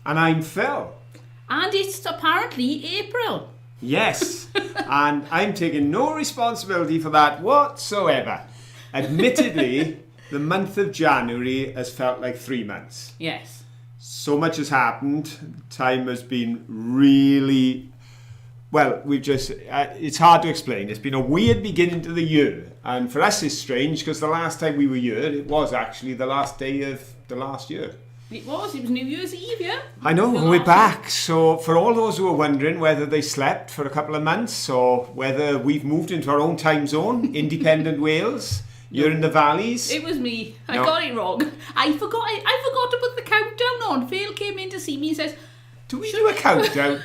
And I'm Phil. And it's apparently April. Yes, and I'm taking no responsibility for that whatsoever. Admittedly, the month of January has felt like 3 months. Yes. So much has happened. Time has been really... Well, it's hard to explain. It's been a weird beginning to the year. And for us it's strange because the last time we were here, it was actually the last day of the last year. It was New Year's Eve, yeah? I know, we're back. So for all those who are wondering whether they slept for a couple of months or whether we've moved into our own time zone, independent Wales, you're in the valleys. It was me. I got it wrong. I forgot to put the countdown on. Phil came in to see me and says, Do we do a countdown?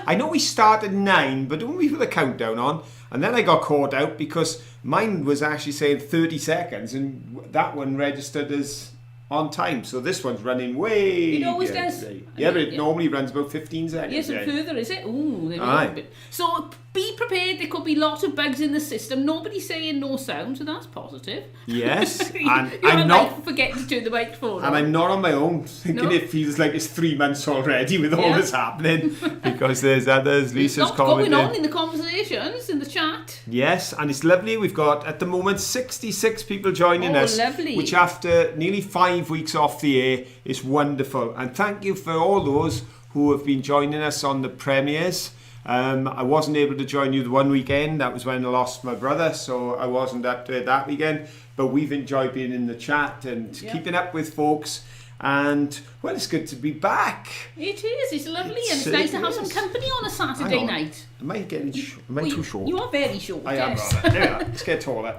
I know we start at 9, but don't we put the countdown on? And then I got caught out because mine was actually saying 30 seconds and that one registered as on time. So this one's running way... It always does. Today. Yeah, but it normally runs about 15 seconds. Yes, and further, is it? Ooh, there we Aye. go. So be prepared. There could be lots of bugs in the system. Nobody's saying no sound, so that's positive. Yes, You and I'm not forgetting to turn the microphone on. And I'm not on my own, thinking it feels like it's 3 months already with all this happening, because there's others. Lisa's commenting. There's lots going on in the conversations, in the chat. Yes, and it's lovely. We've got, at the moment, 66 people joining us. Lovely. Which after nearly 5 weeks off the air is wonderful. And thank you for all those who have been joining us on the premieres. I wasn't able to join you the one weekend. That was when I lost my brother, so I wasn't up there that weekend. But we've enjoyed being in the chat and keeping up with folks. And, well, it's good to be back. It is. It's lovely. And it's nice to have some company on a Saturday night. Am I too short? You are very short. I am yes. rather. There we are. Let's get taller.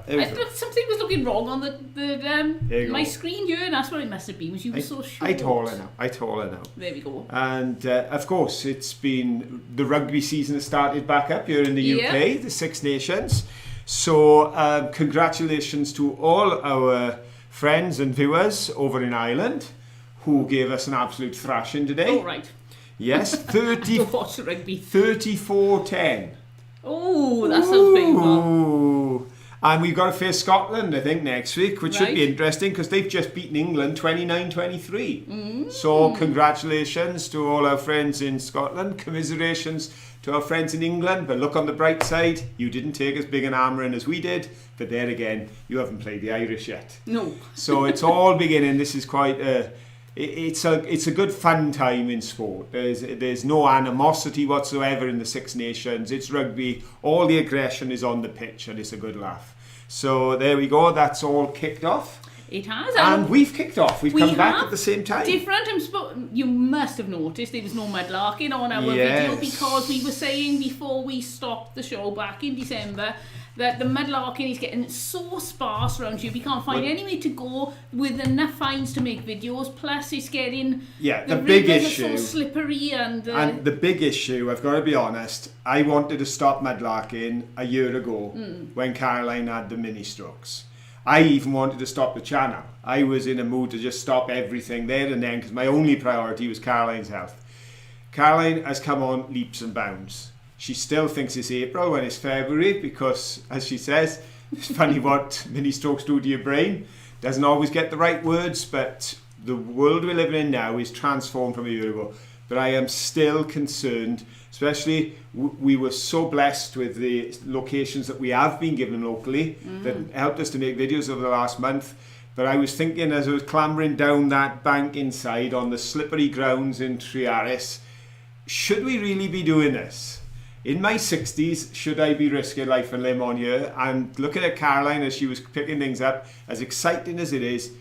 Something was looking wrong on my screen here, and that's what it must have been. Was you were so short? I taller now. There we go. And of course, it's been the rugby season has started back up here in the UK, the Six Nations. So congratulations to all our friends and viewers over in Ireland who gave us an absolute thrashing today. Oh, right. Yes, 34-10. Oh, that sounds painful. And we've got to face Scotland, I think, next week, which should be interesting because they've just beaten England 29-23. So congratulations to all our friends in Scotland. Commiserations to our friends in England. But look on the bright side, you didn't take as big an hammering as we did. But there again, you haven't played the Irish yet. No. So it's all beginning. This is quite it's a good fun time in sport. There's no animosity whatsoever in the Six Nations. It's rugby. All the aggression is on the pitch and it's a good laugh. So there we go. That's all kicked off. It has. And we've kicked off. We've come back at the same time. Different. You must have noticed there was no mudlarking on our video because we were saying before we stopped the show back in December that the mudlarking is getting so sparse around here. We can't find any way to go with enough fines to make videos. Plus, it's getting the big issue. Are so slippery and the big issue. I've got to be honest. I wanted to stop mudlarking a year ago when Caroline had the mini strokes. I even wanted to stop the channel. I was in a mood to just stop everything there and then because my only priority was Caroline's health. Caroline has come on leaps and bounds. She still thinks it's April when it's February because, as she says, it's funny what mini strokes do to your brain. Doesn't always get the right words, but the world we're living in now is transformed from a year ago. But I am still concerned, especially we were so blessed with the locations that we have been given locally that helped us to make videos over the last month. But I was thinking as I was clambering down that bank inside on the slippery grounds in Trearis, should we really be doing this? In my 60s, should I be risking life and limb on here? And looking at Caroline as she was picking things up, as exciting as it is,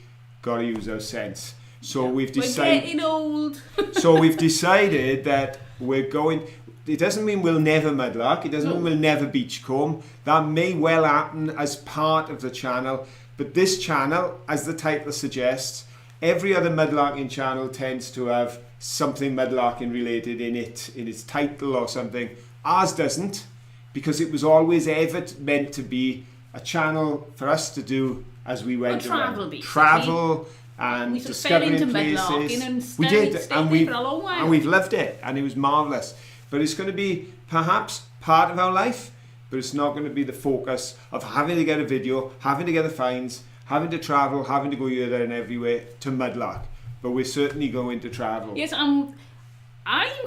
got to use our sense. So we've decided... We're getting old. So we've decided that we're going... It doesn't mean we'll never mudlark. It doesn't mean we'll never beachcomb. That may well happen as part of the channel. But this channel, as the title suggests, every other mudlarking channel tends to have something mudlarking related in its title or something. Ours doesn't, because it was always ever meant to be a channel for us to do as we went around. Travel and discovering places. We did, and we've loved it, and it was marvellous. But it's going to be perhaps part of our life, but it's not going to be the focus of having to get a video, having to get the fines, having to travel, having to go here, there and everywhere to mudlark. but we're certainly going to travel. Yes, I'm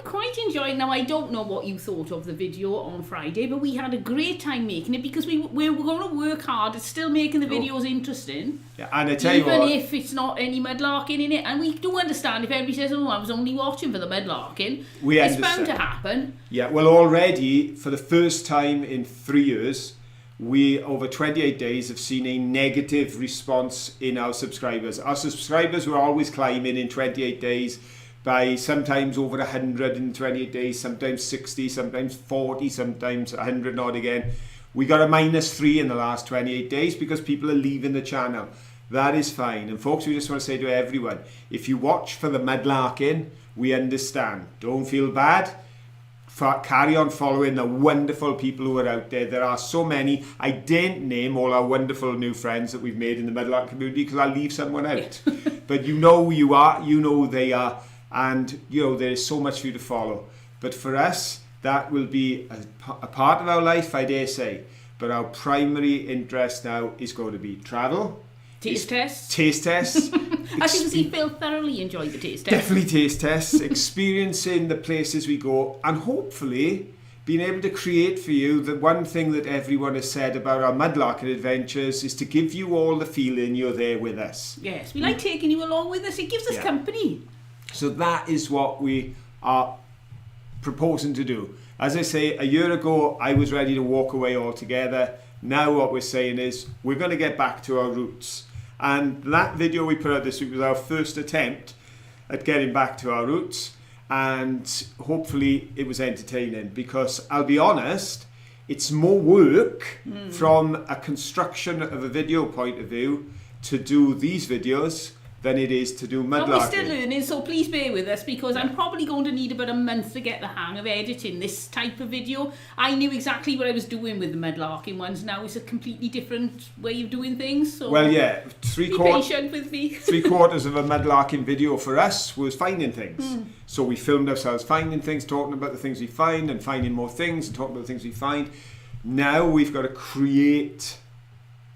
quite enjoying. Now, I don't know what you thought of the video on Friday, but we had a great time making it because we were going to work hard at still making the videos interesting. Yeah, and I tell you what, even if it's not any mudlarking in it, and we do understand if everybody says, "Oh, I was only watching for the mudlarking," it's bound to happen. Yeah, well, already for the first time in 3 years, we over 28 days have seen a negative response in our subscribers. Our subscribers were always climbing in 28 days. By sometimes over 100 in 28 days, sometimes 60, sometimes 40, sometimes 100 odd again. We got a -3 in the last 28 days because people are leaving the channel. That is fine. And folks, we just want to say to everyone, if you watch for the mudlarking, we understand. Don't feel bad. Carry on following the wonderful people who are out there. There are so many. I daren't name all our wonderful new friends that we've made in the mudlark community because I'll leave someone out. But you know who you are, you know who they are. And you know there is so much for you to follow, but for us that will be a part of our life, I dare say. But our primary interest now is going to be travel, taste tests. As you can see, Phil thoroughly enjoyed the taste test. Definitely taste tests, experiencing the places we go, and hopefully being able to create for you the one thing that everyone has said about our mudlarking adventures is to give you all the feeling you're there with us. Yes, we like taking you along with us. It gives us company. So that is what we are proposing to do. As I say, a year ago, I was ready to walk away altogether. Now what we're saying is we're going to get back to our roots. And that video we put out this week was our first attempt at getting back to our roots. And hopefully it was entertaining because I'll be honest, it's more work from a construction of a video point of view to do these videos than it is to do mudlarking. We're still learning, so please bear with us because I'm probably going to need about a month to get the hang of editing this type of video. I knew exactly what I was doing with the mudlarking ones. Now it's a completely different way of doing things. So well, yeah, be patient with me. 3/4 of a mudlarking video for us was finding things. So we filmed ourselves finding things, talking about the things we find and finding more things and talking about the things we find. Now we've got to create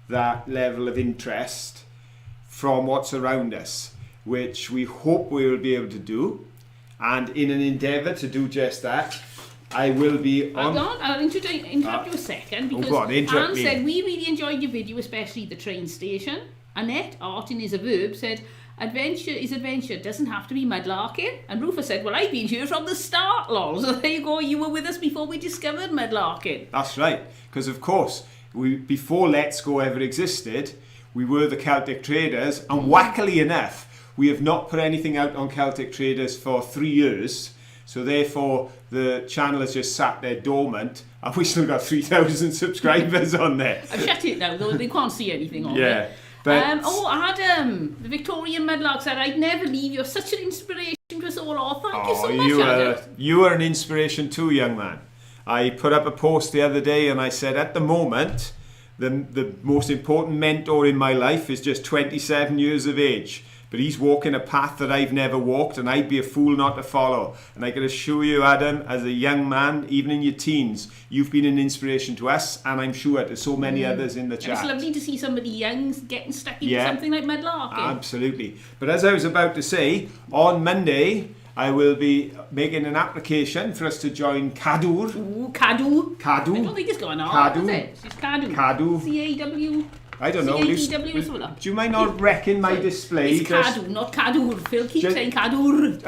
that level of interest from what's around us, which we hope we will be able to do. And in an endeavour to do just that, I will be on... I'll interrupt you a second because Anne said, we really enjoyed your video, especially the train station. Annette, arting is a verb, said, adventure is adventure, doesn't have to be mudlarking. And Rufus said, well, I've been here from the start, lol. So there you go, you were with us before we discovered mudlarking. That's right, because of course, before Let's Go ever existed, we were the Celtic Traders, and wackily enough, we have not put anything out on Celtic Traders for 3 years, so therefore the channel has just sat there dormant, and we still got 3,000 subscribers on there. I've shut it now, though they can't see anything on yeah, it. But Adam, the Victorian Mudlark said, I'd never leave, you're such an inspiration to us all. Oh, thank you so much, Adam. You are an inspiration too, young man. I put up a post the other day and I said, at the moment, the most important mentor in my life is just 27 years of age, but he's walking a path that I've never walked and I'd be a fool not to follow. And I can assure you, Adam, as a young man, even in your teens, you've been an inspiration to us, and I'm sure to so many others in the chat. It's lovely to see somebody young getting stuck into something like mudlarking. Absolutely. But as I was about to say, on Monday I will be making an application for us to join Cadur. Ooh, Cadu. I don't think it's going on, is it? It's Cadu. Cadu. C-A-W. I don't know. C-A-D-W. Do you mind not wrecking my display? It's Cadu, not Cadur. Phil keeps saying Cadur.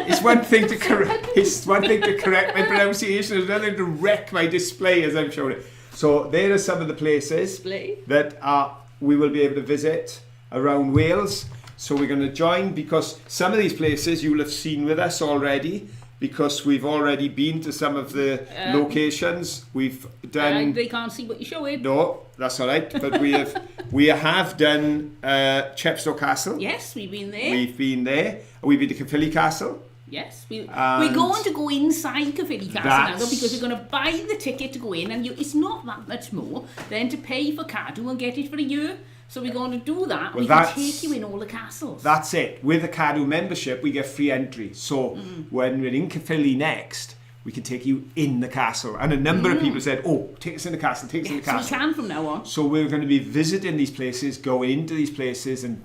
It's one thing to correct. It's one thing to correct my pronunciation. It's another thing to wreck my display as I'm showing it. So there are some of the places that we will be able to visit around Wales. So we're going to join, because some of these places you will have seen with us already, because we've already been to some of the locations. We've done... they can't see what you're showing. No, that's all right. But we have done Chepstow Castle. Yes, we've been there. We've been there. We've been to Caerphilly Castle. Yes, we're going to go inside Caerphilly Castle now, though, because we're going to buy the ticket to go in, and it's not that much more than to pay for Cadu and get it for a year. So we're going to do that. We can take you in all the castles. That's it. With the Cadu membership, we get free entry. So when we're in Caerphilly next, we can take you in the castle. And a number of people said, oh, take us in the castle, take us in the castle. So we can from now on. So we're going to be visiting these places, going into these places, and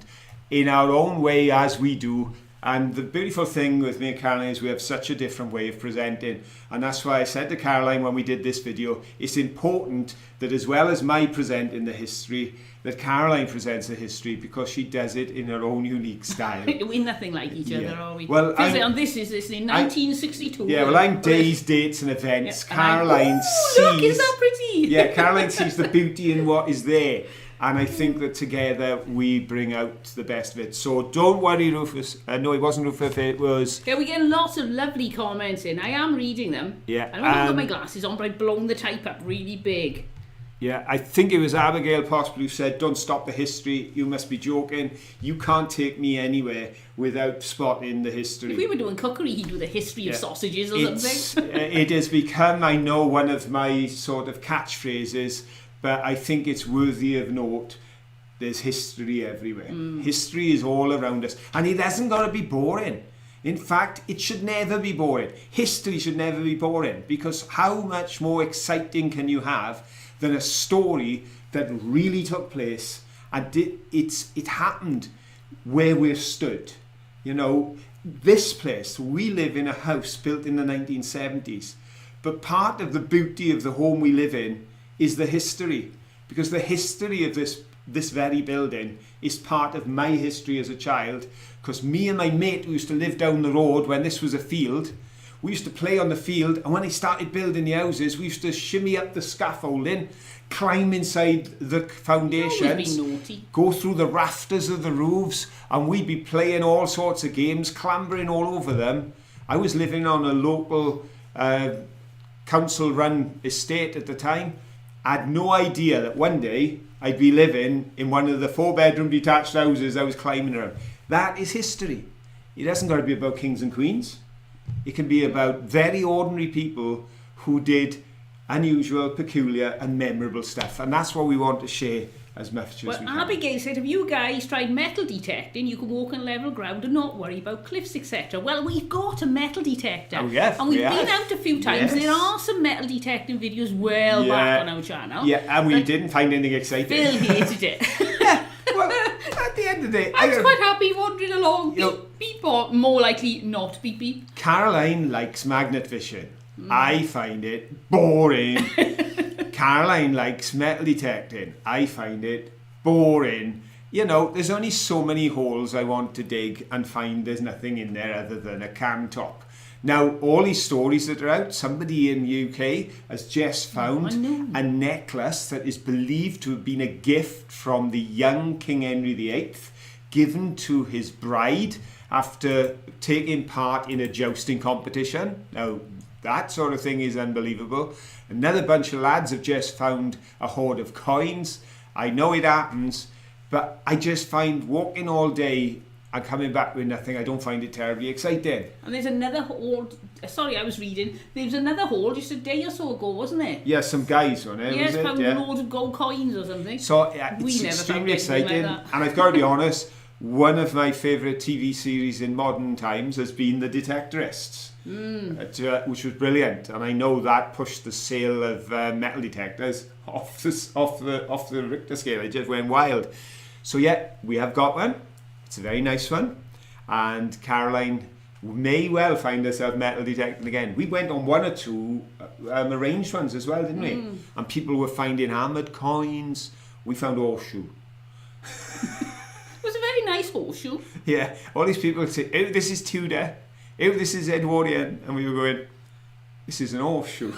in our own way, as we do, And the beautiful thing with me and Caroline is we have such a different way of presenting. And that's why I said to Caroline when we did this video, it's important that as well as my presenting the history, that Caroline presents the history, because she does it in her own unique style. We're nothing like each other, are we? Well, and this is in 1962. Yeah, well, I'm days, dates and events. Yeah, Caroline sees... look, is that pretty? Yeah, Caroline sees the beauty in what is there. And I think that together we bring out the best of it. So don't worry, Rufus. No, it wasn't Rufus, it was... Yeah, we get lots of lovely comments in. I am reading them. Yeah. I haven't got my glasses on, but I've blown the type up really big. Yeah, I think it was Abigail possibly who said, don't stop the history, you must be joking. You can't take me anywhere without spotting the history. If we were doing cookery, he'd do the history of sausages or something. It has become, I know, one of my sort of catchphrases, but I think it's worthy of note. There's history everywhere. History is all around us. And it hasn't got to be boring. In fact, it should never be boring. History should never be boring, because how much more exciting can you have than a story that really took place and it happened where we're stood. You know, this place, we live in a house built in the 1970s, but part of the beauty of the home we live in is the history, because the history of this very building is part of my history as a child, because me and my mate who used to live down the road when this was a field, we used to play on the field, and when they started building the houses, we used to shimmy up the scaffolding, climb inside the foundations, go through the rafters of the roofs, and we'd be playing all sorts of games, clambering all over them. I was living on a local council-run estate at the time. I had no idea that one day I'd be living in one of the 4-bedroom detached houses I was climbing around. That is history. It hasn't got to be about kings and queens. It can be about very ordinary people who did unusual, peculiar and memorable stuff. And that's what we want to share as much as we can. Abigail said, have you guys tried metal detecting? You can walk on level ground and not worry about cliffs, etc. Well, we've got a metal detector. Oh, yes, and we've been out a few times. Yes. There are some metal detecting videos back on our channel. Yeah, and we didn't find anything exciting. Phil hated it. Yeah, well, at the end of the day... I was quite happy wandering along. Beep, beep, or more likely not beep, beep. Caroline likes magnet fishing. I find it boring. Caroline likes metal detecting. I find it boring. You know, there's only so many holes I want to dig and find there's nothing in there other than a can top. Now, all these stories that are out, somebody in the UK has just found a necklace that is believed to have been a gift from the young King Henry VIII, given to his bride after taking part in a jousting competition. Now, that sort of thing is unbelievable. Another bunch of lads have just found a hoard of coins. I know it happens, but I just find walking all day and coming back with nothing, I don't find it terribly exciting. And there's another haul, sorry, I was reading, there was another haul just a day or so ago, wasn't there? Yeah, some guys on it. Yes, found loads of gold coins or something. So it's extremely exciting. Like and I've got to be honest, one of my favourite TV series in modern times has been The Detectorists. Which was brilliant, and I know that pushed the sale of metal detectors off the Richter scale. It just went wild. So yeah, we have got one. It's a very nice one, and Caroline may well find herself metal detecting again. We went on one or two arranged ones as well, didn't we? And people were finding hammered coins. We found horseshoe. It was a very nice horseshoe. Yeah, all these people say, "Oh, this is Tudor. Oh, this is Edwardian," and we were going, "This is an horseshoe."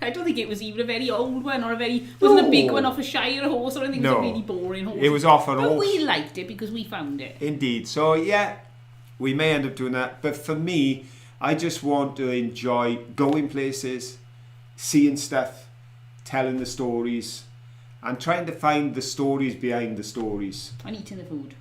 I don't think it was even a very old one, or wasn't a big one off a Shire horse or anything. It was a really boring horse. It was off an horse. But we liked it because we found it. Indeed. So yeah, we may end up doing that. But for me, I just want to enjoy going places, seeing stuff, telling the stories, and trying to find the stories behind the stories. And eating the food.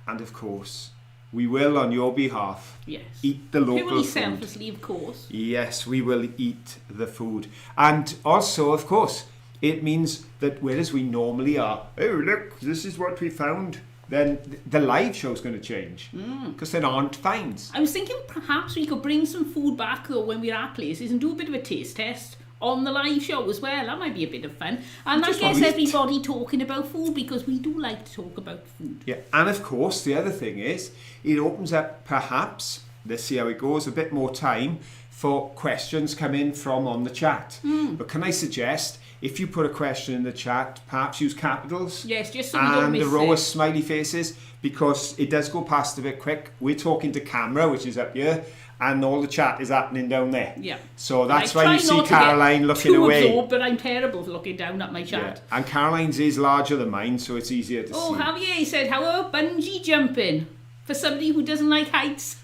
And of course, we will, on your behalf, eat the local purely food. Selflessly, of course. Yes, we will eat the food. And also, of course, it means that whereas we normally are, oh, look, this is what we found, then the live show's going to change. Because there aren't finds. I was thinking perhaps we could bring some food back, though, when we're at places and do a bit of a taste test on the live show as well. That might be a bit of fun. And I Just guess wanna eat. everybody talking about food, because we do like to talk about food. Yeah, and of course, the other thing is, it opens up perhaps, let's see how it goes, a bit more time for questions coming from on the chat. But can I suggest, if you put a question in the chat, perhaps use capitals. Yes, just so we don't and miss a row it. of smiley faces, because it does go past a bit quick. We're talking to camera, which is up here, and all the chat is happening down there. Yeah. So that's I why try you see not to get Caroline looking too away. absorbed, but I'm terrible for looking down at my chat. Yeah. And Caroline's is larger than mine, so it's easier to Oh, see. Javier said, how about bungee jumping? For somebody who doesn't like heights.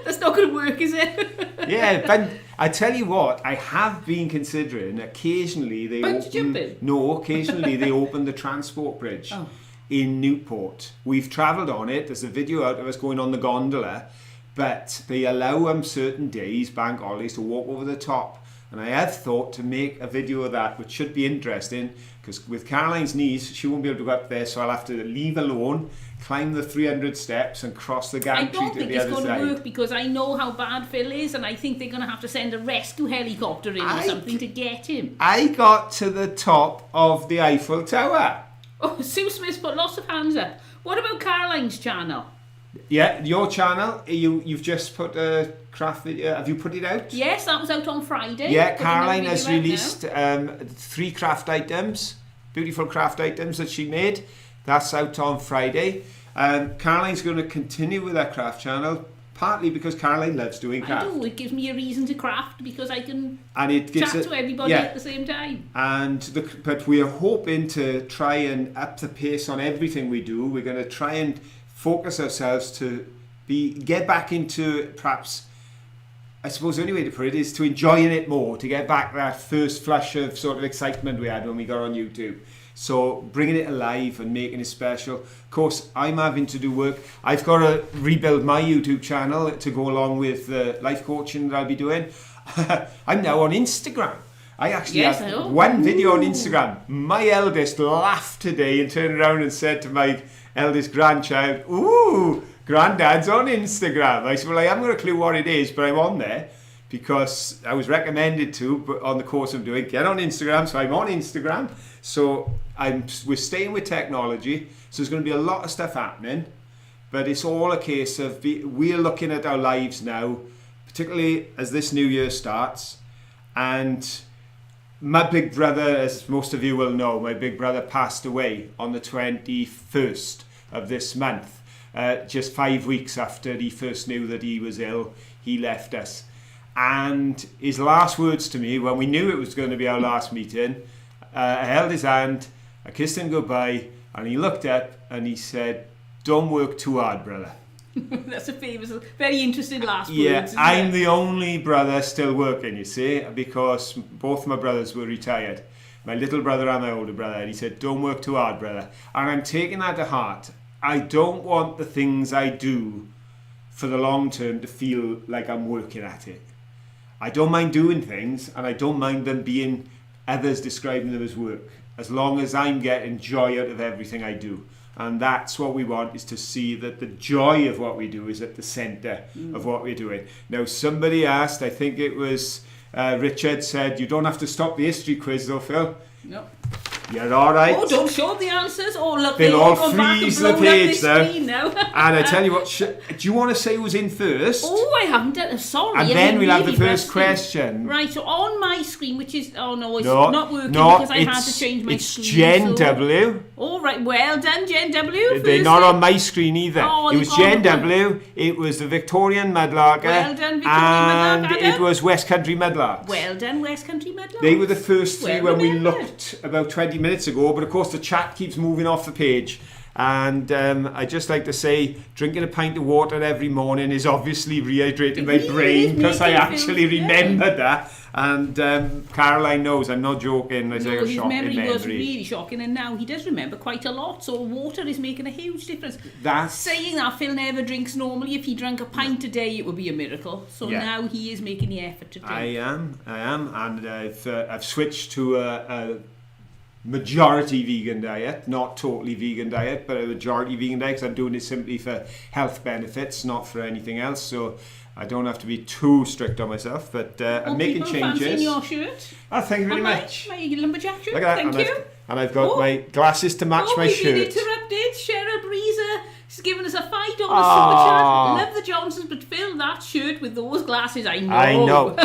That's not going to work, is it? Yeah, but I tell you what, I have been considering occasionally they Bungee jumping? open. No, occasionally they open the transport bridge in Newport. We've travelled on it. There's a video out of us going on the gondola, but they allow certain days, bank holidays, to walk over the top. And I have thought to make a video of that, which should be interesting, because with Caroline's knees, she won't be able to go up there, so I'll have to leave alone, climb the 300 steps and cross the I gantry don't to think the it's other going side. to work, because I know how bad Phil is, and I think they're going to have to send a rescue helicopter in or something to get him. I got to the top of the Eiffel Tower. Oh, Sue Smith's put lots of hands up. What about Caroline's channel? Yeah, your channel, you've just put a craft video. Have you put it out? Yes, that was out on Friday. Yeah, Putting that Caroline video has out now. released 3 craft items, beautiful craft items that she made. That's out on Friday. Caroline's going to continue with that craft channel, partly because Caroline loves doing I craft. do. It gives me a reason to craft, because I can And it gives chat it, to everybody yeah. at the same time. But we are hoping to try and up the pace on everything we do. We're going to try and focus ourselves to get back into, perhaps, I suppose the only way to put it is to enjoying it more, to get back that first flush of sort of excitement we had when we got on YouTube. So bringing it alive and making it special. Of course, I'm having to do work. I've got to rebuild my YouTube channel to go along with the life coaching that I'll be doing. I'm now on Instagram. I actually have one video on Instagram. My eldest laughed today and turned around and said to my eldest grandchild, "Ooh, Granddad's on Instagram." I said, "Well, I haven't got a clue what it is, but I'm on there because I was recommended to, but on the course I'm doing, get on Instagram." So I'm on Instagram. So we're staying with technology. So there's going to be a lot of stuff happening, but it's all a case of we're looking at our lives now, particularly as this new year starts. And my big brother, as most of you will know, my big brother passed away on the 21st of this month. Just 5 weeks after he first knew that he was ill, he left us. And his last words to me, when we knew it was going to be our last meeting, I held his hand, I kissed him goodbye, and he looked up and he said, "Don't work too hard, brother." That's a famous, very interesting last words. Yeah, I'm the only brother still working, you see, because both my brothers were retired. My little brother and my older brother. And he said, "Don't work too hard, brother." And I'm taking that to heart. I don't want the things I do for the long term to feel like I'm working at it. I don't mind doing things, and I don't mind them being others describing them as work, as long as I'm getting joy out of everything I do. And that's what we want, is to see that the joy of what we do is at the centre of what we're doing. Now, somebody asked, I think it was Richard, said, "You don't have to stop the history quiz though, Phil." No. You're all right. Oh, don't show the answers. Oh, look, They'll all all gone back and freeze the blown up page this now. screen now. And I tell you what, do you want to say who's in first? Oh, I haven't done it. Sorry. And I'm then we'll have the really first rusty. question. Right, so on my screen, which is, oh no, it's No, not working no, because I had to change my it's screen. Jen so. W. All right, well done, Jen W. They're not on my screen either. Oh, it was you've Jen gone W. It was the Victorian Mudlarker. Well done, Victorian and Mudlark, it Adam. was West Country Mudlarks. Well done, West Country Medlar. They were the first three Well when we remembered. looked about 20 minutes ago, but of course the chat keeps moving off the page. And I just like to say, drinking a pint of water every morning is obviously rehydrating my It really brain, is because I making actually things- yeah. remembered that. And Caroline knows, I'm not joking. I say No, a his shocking memory was memory. really shocking, and now he does remember quite a lot. So water is making a huge difference. That's Saying that, Phil never drinks normally. If he drank a pint a day, it would be a miracle. So Yeah. now he is making the effort to drink. I am, and I've switched to a majority vegan diet, not totally vegan diet, but a majority vegan diet, because I'm doing it simply for health benefits, not for anything else. So I don't have to be too strict on myself, but I'm making changes. Fancying your shirt. Oh, thank you very much. My lumberjack shirt. Look at that. Thank you. I've got my glasses to match my shirt. We've been interrupted. Cheryl Breezer, she's given us a $5 super chat. Love the Johnsons, but fill that shirt with those glasses. I know.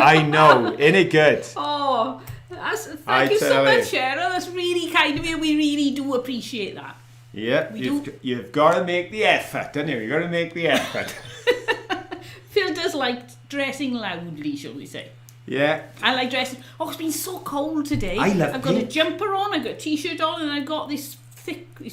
Ain't it good? Oh, thank you so much, Cheryl. That's really kind of you. We really do appreciate that. Yeah, you've got to make the effort, don't you? You've got to make the effort. Phil does like dressing loudly, shall we say. Yeah. I like dressing. Oh, it's been so cold today. I've got a jumper on, I've got a t-shirt on, and I've got this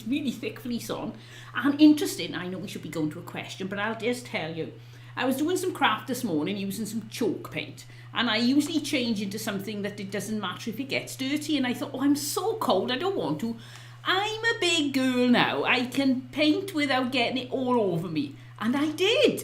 really thick fleece on. And interesting, I know we should be going to a question, but I'll just tell you. I was doing some craft this morning using some chalk paint. And I usually change into something that it doesn't matter if it gets dirty. And I thought, I'm so cold, I don't want to. I'm a big girl now. I can paint without getting it all over me. And I did.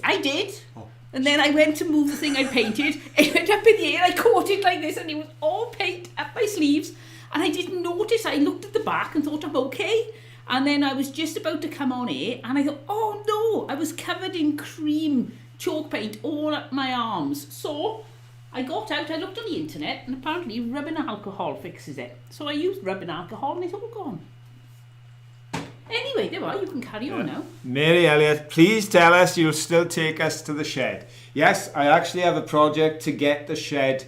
Oh. And then I went to move the thing I painted. It went up in the air. I caught it like this and it was all paint up my sleeves. And I didn't notice. I looked at the back and thought I'm okay. And then I was just about to come on air and I thought, oh no, I was covered in cream chalk paint all up my arms. So I got out, I looked on the internet and apparently rubbing alcohol fixes it. So I used rubbing alcohol and it's all gone. Anyway, there are. You can carry on now. Mary Elliott, please tell us you'll still take us to the shed. Yes, I actually have a project to get the shed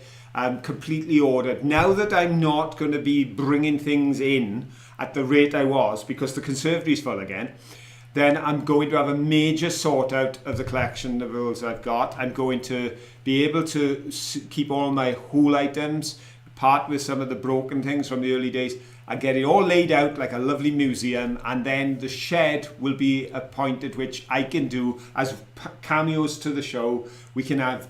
completely ordered. Now that I'm not going to be bringing things in at the rate I was, because the conservatory's full again, then I'm going to have a major sort out of the collection of rules I've got. I'm going to be able to keep all my whole items, part with some of the broken things from the early days, and get it all laid out like a lovely museum, and then the shed will be a point at which I can do, as cameos to the show, we can have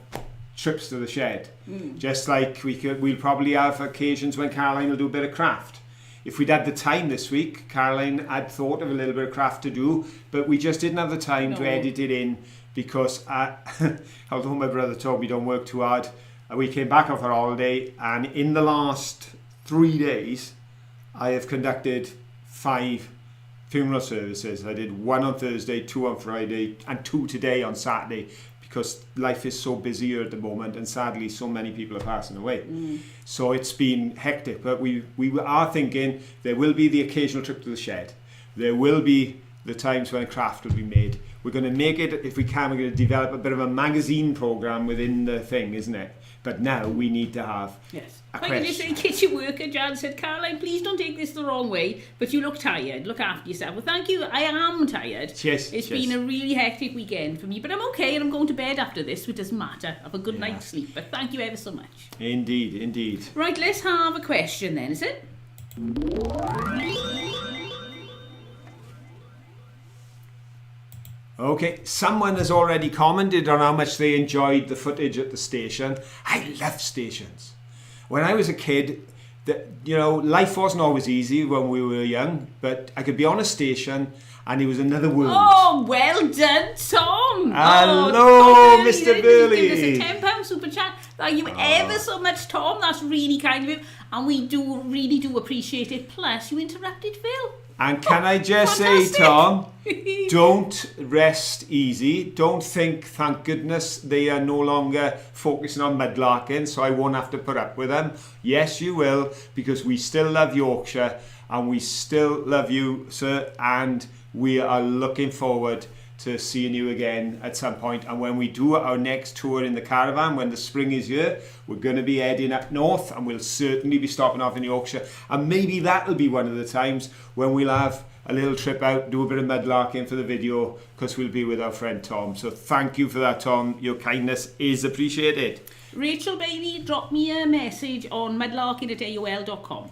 trips to the shed. Just like we'll probably have occasions when Caroline will do a bit of craft. If we'd had the time this week, Caroline had thought of a little bit of craft to do, but we just didn't have the time to edit it in because although my brother told me don't work too hard, we came back off our holiday, and in the last 3 days I have conducted 5 funeral services. I did 1 on Thursday, 2 on Friday, and 2 today on Saturday, because life is so busy here at the moment, and sadly so many people are passing away. So it's been hectic, but we are thinking there will be the occasional trip to the shed. There will be the times when craft will be made. We're going to make it, if we can, we're going to develop a bit of a magazine program within the thing, isn't it? But now we need to have a question. Like you say, kitchen worker, Jan said, Caroline, please don't take this the wrong way, but you look tired. Look after yourself. Well, thank you. I am tired. It's been a really hectic weekend for me, but I'm okay, and I'm going to bed after this, which doesn't matter. Have a good night's sleep. But thank you ever so much. Indeed. Right, let's have a question then, is it? Okay, someone has already commented on how much they enjoyed the footage at the station. I love stations. When I was a kid, life wasn't always easy when we were young, but I could be on a station and it was another world. Oh, well done, Tom. Hello, Mr. Burley. Give us a £10 super chat. Thank you ever so much, Tom. That's really kind of you. And we really do appreciate it. Plus, you interrupted Phil. And can I just say, Tom, don't rest easy. Don't think, thank goodness, they are no longer focusing on mudlarking, so I won't have to put up with them. Yes, you will, because we still love Yorkshire, and we still love you, sir, and we are looking forward to seeing you again at some point. And when we do our next tour in the caravan, when the spring is here, we're going to be heading up north, and we'll certainly be stopping off in Yorkshire, and maybe that'll be one of the times when we'll have a little trip out, do a bit of mudlarking for the video, because we'll be with our friend Tom. So thank you for that, Tom. Your kindness is appreciated. Rachel Bailey, drop me a message on mudlarking@aol.com.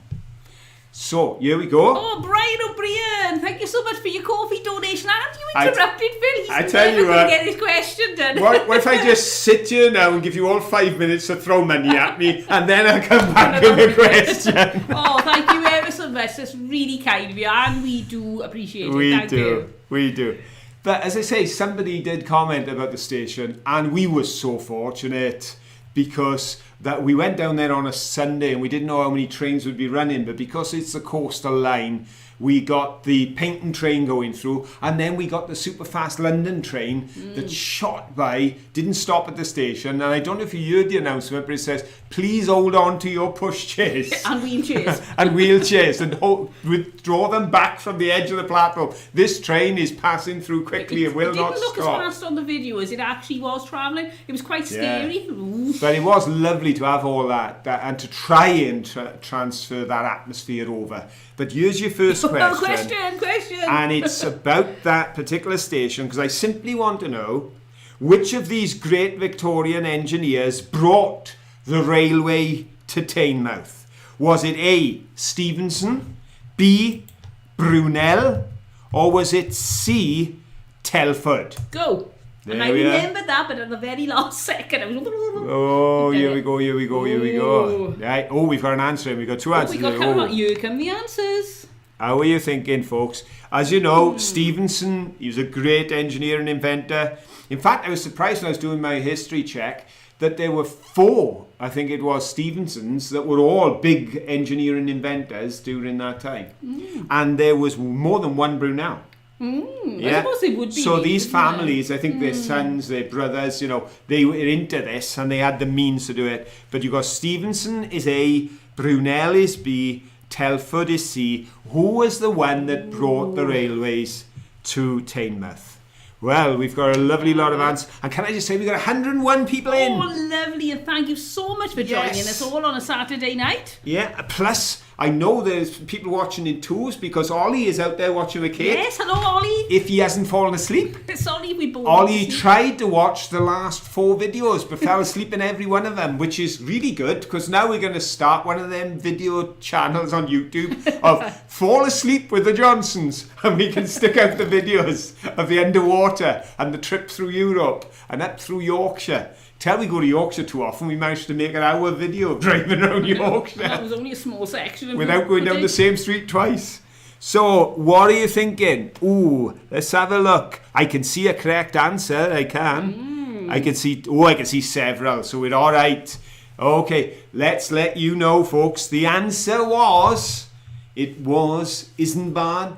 So, here we go. Oh, Brian O'Brien, thank you so much for your coffee donation. And you interrupted Phil. He's I tell you what, get his question done. What if I just sit here now and give you all 5 minutes to throw money at me, and then I'll come back with a question? Oh, thank you ever so much. That's really kind of you, and we do appreciate it. Thank you. We do. But as I say, somebody did comment about the station, and we were so fortunate because that we went down there on a Sunday and we didn't know how many trains would be running, but because it's the coastal line, we got the Paynton train going through, and then we got the super fast London train that shot by, didn't stop at the station, and I don't know if you heard the announcement, but it says, please hold on to your pushchairs. And wheelchairs. And wheelchairs, and withdraw them back from the edge of the platform. This train is passing through quickly, it will not stop. It didn't look as fast on the video as it actually was travelling. It was quite scary. Yeah. But it was lovely to have all that and to try and transfer that atmosphere over. But here's your first question. Question. And it's about that particular station, because I simply want to know which of these great Victorian engineers brought the railway to Teignmouth. Was it A, Stevenson, B, Brunel, or was it C, Telford? Go. There and I remembered that, but at the very last second, I was... Oh, here we go. Right. Oh, we've got an answer, and we've got two answers. Here come the answers. How are you thinking, folks? As you know, Stevenson, he was a great engineer and inventor. In fact, I was surprised when I was doing my history check that there were 4, I think it was, Stevensons that were all big engineering inventors during that time. And there was more than one Brunel. I suppose they would be. So these families, I think their sons, their brothers, they were into this and they had the means to do it. But you got Stevenson is A, Brunel is B, Telford is C. Who was the one that brought the railways to Teignmouth? Well, we've got a lovely lot of answers. And can I just say, we've got 101 people in. Oh, lovely. And thank you so much for joining us all on a Saturday night. Yeah, plus, I know there's people watching in twos because Ollie is out there watching with Kate. Yes, hello, Ollie. If he hasn't fallen asleep. Sorry, we both. Ollie tried to watch the last 4 videos but fell asleep in every one of them, which is really good because now we're going to start one of them video channels on YouTube of Fall Asleep with the Johnsons, and we can stick out the videos of the underwater and the trip through Europe and up through Yorkshire. Till we go to Yorkshire too often, we managed to make an hour video of driving around Yorkshire. That was only a small section. Without going down the same street twice. So, what are you thinking? Ooh, let's have a look. I can see a correct answer. I can. I can see several. So we're all right. Okay, let's let you know, folks. The answer was, Isambard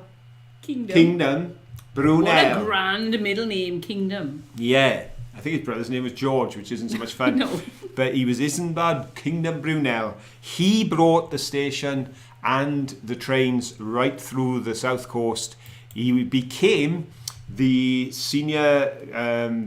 Kingdom Brunel. What a grand middle name, Kingdom. Yeah. I think his brother's name was George, which isn't so much fun. No. But he was Isambard Kingdom Brunel. He brought the station and the trains right through the south coast. He became the senior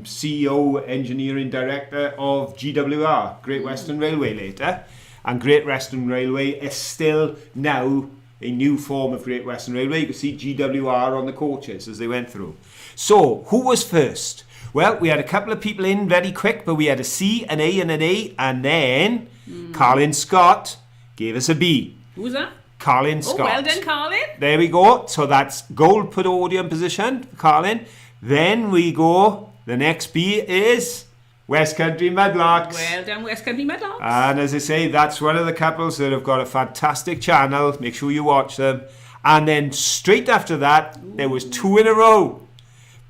CEO engineering director of GWR, Great Western Railway later. And Great Western Railway is still now a new form of Great Western Railway. You can see GWR on the coaches as they went through. So, who was first? Well, we had a couple of people in very quick, but we had a C, an A, and an A, and then Colin Scott gave us a B. Who was that? Colin Scott. Oh, well done, Colin. There we go. So that's gold podium position for Colin. Then we go, the next B is West Country Mudlarks. Well done, West Country Mudlarks. And as I say, that's one of the couples that have got a fantastic channel. Make sure you watch them. And then straight after that, there was 2 in a row.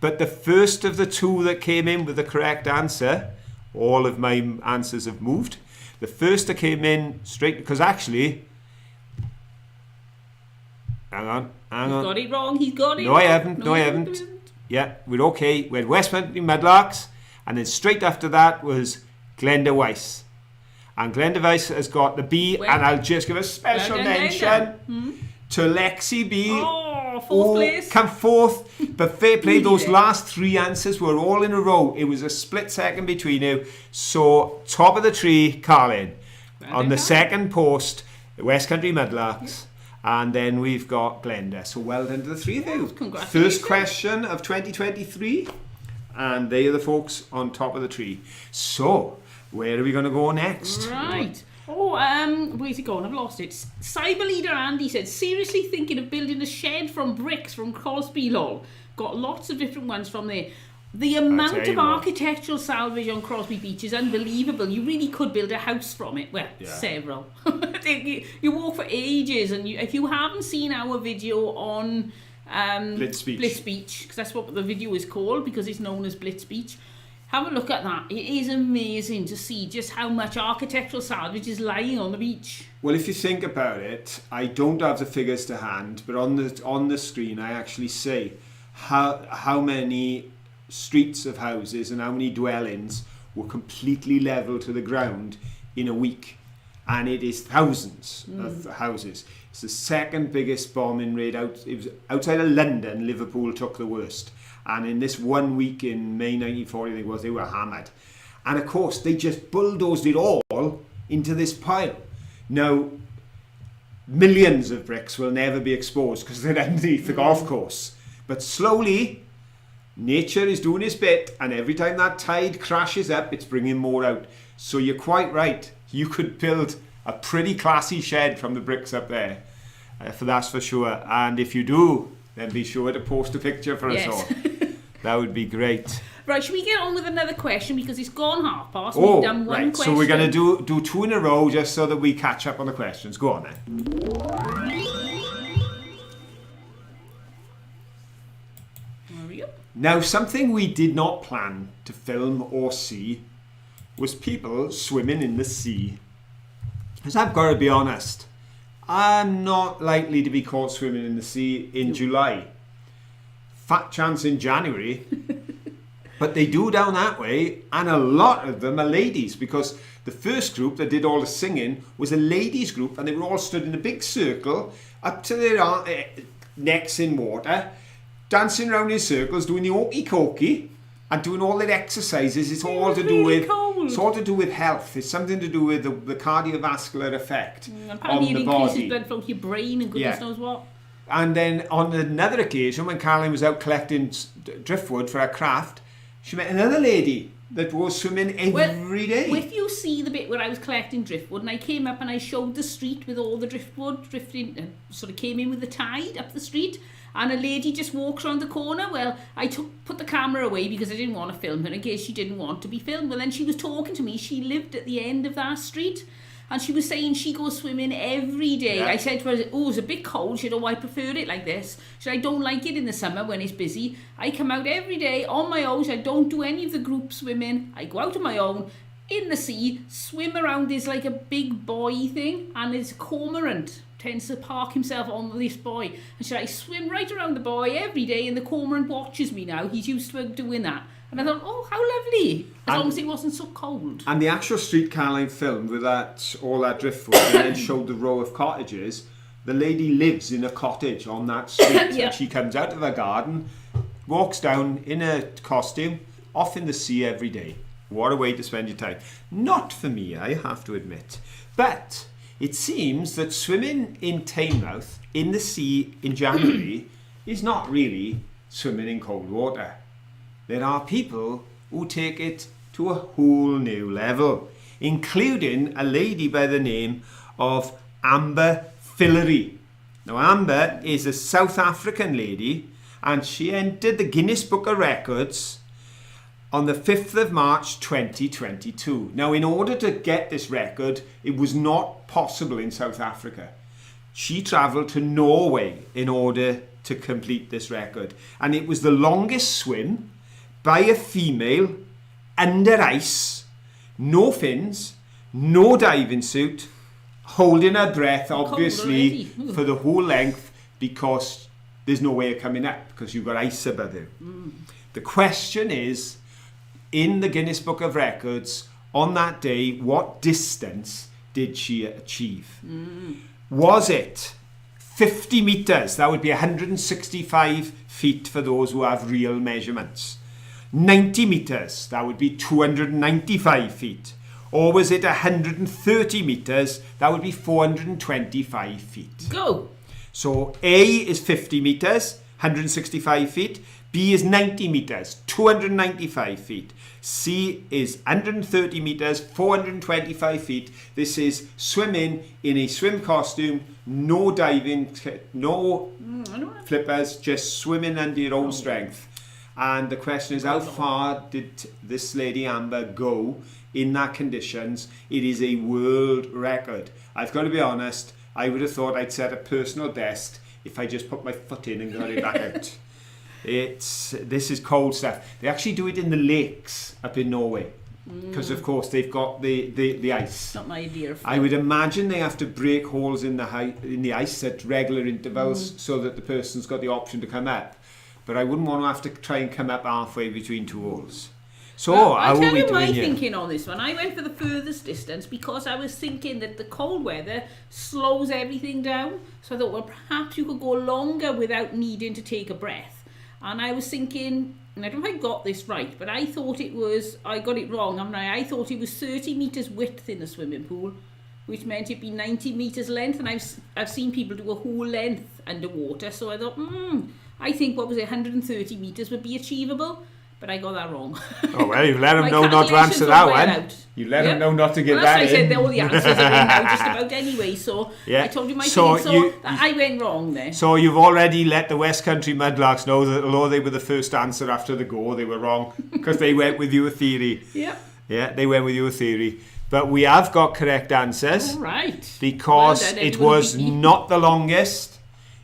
But the first of the 2 that came in with the correct answer, all of my answers have moved. The first that came in straight, because actually, hang on. He's got it wrong, No, I haven't. Yeah, we're okay. We had West Country Mudlarks, and then straight after that was Glenda Weiss. And Glenda Weiss has got the B, and I'll just give a special mention to Lexi B. Oh, fourth place. Come fourth. But fair play, those last 3 answers were all in a row. It was a split second between you. So, top of the tree, Colin. On the second post, the West Country Mudlarks. And then we've got Glenda. So well done to the 3 of you. Congratulations. First question of 2023. And they are the folks on top of the tree. So, where are we going to go next? Right. Oh, where's it gone? I've lost it. Cyber leader Andy said, seriously thinking of building a shed from bricks from Crosby Lol. Got lots of different ones from there. The amount of architectural salvage on Crosby Beach is unbelievable. You really could build a house from it. Well, several. You walk for ages, and if you haven't seen our video on Blitz Beach, because that's what the video is called, because it's known as Blitz Beach, Have a look at that. It is amazing to see just how much architectural salvage is lying on the beach. Well, if you think about it, I don't have the figures to hand, but on the screen I actually say how many streets of houses and how many dwellings were completely level to the ground in a week. And it is thousands of houses. It's the second biggest bombing raid out. It was outside of London. Liverpool took the worst. And in this 1 week in May 1940, I think it was, they were hammered. And of course, they just bulldozed it all into this pile. Now, millions of bricks will never be exposed because they're underneath the golf course. But slowly, nature is doing its bit, and every time that tide crashes up, it's bringing more out. So you're quite right. You could build a pretty classy shed from the bricks up there. That's for sure. And if you do, then be sure to post a picture for us all. That would be great. Right, should we get on with another question because it's gone 1:30. Oh, We've done one right. question. So we're going to do 2 in a row just so that we catch up on the questions. Go on then. There we go. Now, something we did not plan to film or see was people swimming in the sea. Because I've got to be honest, I'm not likely to be caught swimming in the sea in July. Fat chance in January. But they do down that way, and a lot of them are ladies, because the first group that did all the singing was a ladies group, and they were all stood in a big circle up to their necks in water, dancing around in circles, doing the okey cokey and doing all their exercises. It's all to do with it's all to do with health. It's something to do with the cardiovascular effect on the body. Increases blood flow to your brain and goodness knows what. And then on another occasion, when Caroline was out collecting driftwood for her craft, she met another lady that was swimming every day. If you see the bit where I was collecting driftwood and I came up and I showed the street with all the driftwood drifting, sort of came in with the tide up the street, and a lady just walks around the corner. Well, I put the camera away because I didn't want to film her in case she didn't want to be filmed. But then she was talking to me. She lived at the end of that street. And she was saying she goes swimming every day. Yeah. I said to her, it's a bit cold. She said, I prefer it like this. She said, I don't like it in the summer when it's busy. I come out every day on my own. I don't do any of the group swimming. I go out on my own in the sea, swim around this like a big buoy thing. And there's a cormorant tends to park himself on this buoy. And she said, I swim right around the buoy every day and the cormorant watches me now. He's used to doing that. And I thought, how lovely. As long as it wasn't so cold. And the actual street Caroline filmed with all that driftwood and then showed the row of cottages, the lady lives in a cottage on that street. Yeah. And she comes out of her garden, walks down in a costume, off in the sea every day. What a way to spend your time. Not for me, I have to admit. But it seems that swimming in Teignmouth in the sea in January is not really swimming in cold water. There are people who take it to a whole new level, including a lady by the name of Amber Fillery. Now, Amber is a South African lady, and she entered the Guinness Book of Records on the 5th of March 2022. Now, in order to get this record, it was not possible in South Africa. She travelled to Norway in order to complete this record, and it was the longest swim by a female under ice, no fins, no diving suit, holding her breath obviously for the whole length because there's no way of coming up because you've got ice above you. The question is, in the Guinness Book of Records, on that day, what distance did she achieve? Was it 50 metres? That would be 165 feet for those who have real measurements. 90 metres, that would be 295 feet. Or was it 130 metres, that would be 425 feet. Go! So A is 50 metres, 165 feet. B is 90 metres, 295 feet. C is 130 metres, 425 feet. This is swimming in a swim costume, no diving, no flippers, just swimming under your own strength. And the question is, how far did this lady Amber go in that conditions? It is a world record. I've got to be honest, I would have thought I'd set a personal best if I just put my foot in and got it back out. This is cold stuff. They actually do it in the lakes up in Norway. Because of course they've got the ice. Not my idea of fun. I would imagine they have to break holes in the ice at regular intervals so that the person's got the option to come up. But I wouldn't want to have to try and come up halfway between two holes. So I'll how tell are we you doing my here? thinking on this one. I went for the furthest distance because I was thinking that the cold weather slows everything down. So I thought, well, perhaps you could go longer without needing to take a breath. And I was thinking, and I don't know if I got this right, but I thought I got it wrong, haven't I? I thought it was 30 metres width in a swimming pool, which meant it'd be 90 metres length. And I've seen people do a whole length underwater. So I thought, I think, 130 metres would be achievable. But I got that wrong. Oh, well, you've let them know not to answer that one. You let them know not to get that in. That's why I said all the answers are in now just about anyway. So I told you my thing. I went wrong there. So you've already let the West Country Mudlarks know that although they were the first answer after the go, they were wrong. Because they went with your theory. Yeah. Yeah, they went with your theory. But we have got correct answers. All right. Because it was not the longest.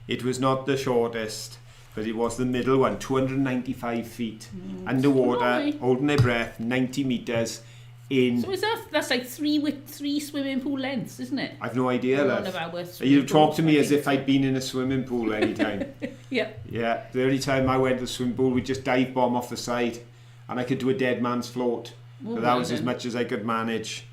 It was not the shortest. But it was the middle one, 295 feet underwater, holding their breath, 90 metres in. So that's like three swimming pool lengths, isn't it? I've no idea, love. You've talked to me as if I'd been in a swimming pool any time. Yeah. Yeah, the only time I went to the swimming pool, we just dive bomb off the side, and I could do a dead man's float. But that was as much as I could manage.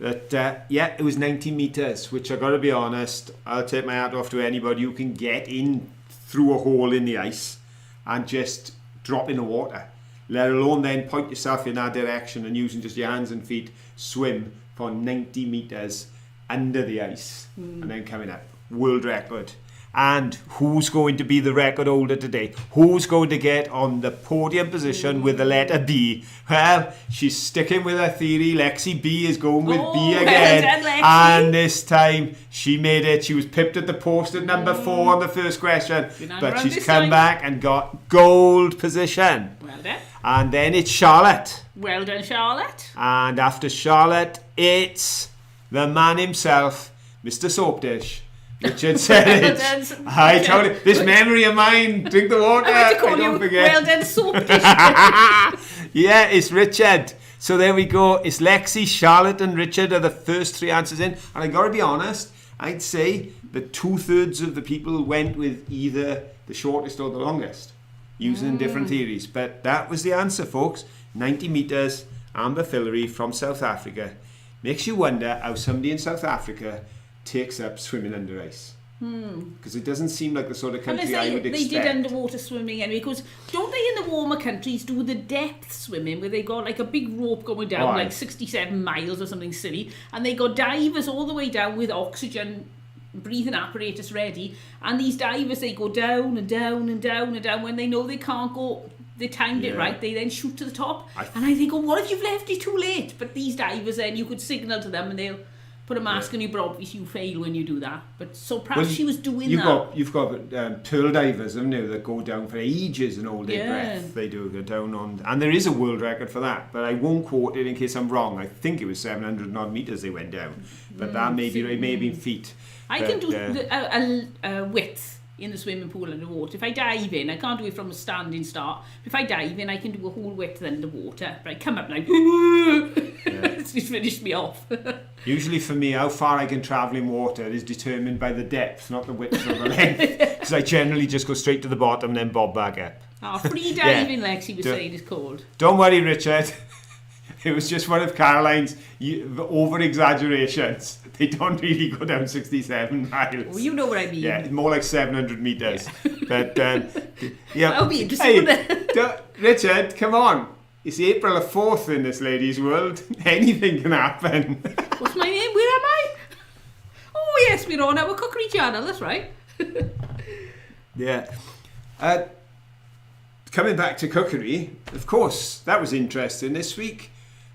But it was 90 metres, which I got to be honest, I'll take my hat off to anybody who can get in through a hole in the ice and just drop in the water, let alone then point yourself in that direction and using just your hands and feet swim for 90 metres under the ice and then coming up. World record. And who's going to be the record holder today? Who's going to get on the podium position with the letter B? Well, she's sticking with her theory. Lexi B is going with B again. Well done, and this time she made it. She was pipped at the post at number 4 on the first question. But she's come back and got gold position. Well done. And then it's Charlotte. Well done, Charlotte. And after Charlotte, it's the man himself, Mr. Soap Dish. Richard said it. I told you, this memory of mine, drink the water. I don't forget. Well done, Soap Dish. Yeah, it's Richard. So there we go. It's Lexi, Charlotte and Richard are the first 3 answers in. And I got to be honest, I'd say that 2/3 of the people went with either the shortest or the longest, using different theories. But that was the answer, folks. 90 metres, Amber Fillery from South Africa. Makes you wonder how somebody in South Africa takes up swimming under ice. Because it doesn't seem like the sort of country I would expect. They did underwater swimming anyway, because don't they in the warmer countries do the depth swimming where they got like a big rope going down like 67 miles or something silly, and they got divers all the way down with oxygen breathing apparatus ready, and these divers, they go down and down and down and down when they know they can't go. They timed it right, they then shoot to the top. And I think, what if you've left it too late? But these divers then, you could signal to them and they'll put a mask on you, but obviously you fail when you do that. But so perhaps she was doing that. You've got pearl divers, haven't you, that go down for ages and hold their breath. They do go down on, and there is a world record for that. But I won't quote it in case I'm wrong. I think it was 700 odd meters they went down, but that may have been feet. I can do a width in the swimming pool underwater. If I dive in, I can't do it from a standing start. If I dive in, I can do a whole width underwater. But I come up like, it's just finished me off. Usually for me, how far I can travel in water is determined by the depth, not the width or the length. Because I generally just go straight to the bottom and then bob back up. Free diving, Lexi was saying, is called. Don't worry, Richard. It was just one of Caroline's over-exaggerations. They don't really go down 67 miles. Well, you know what I mean. Yeah, more like 700 metres. Yeah. But, that'll be interesting. Hey, Richard, come on. It's April the 4th in this lady's world. Anything can happen. What's my name? Where am I? Oh, yes, we're on our cookery channel. That's right. Yeah. Coming back to cookery, of course, that was interesting this week.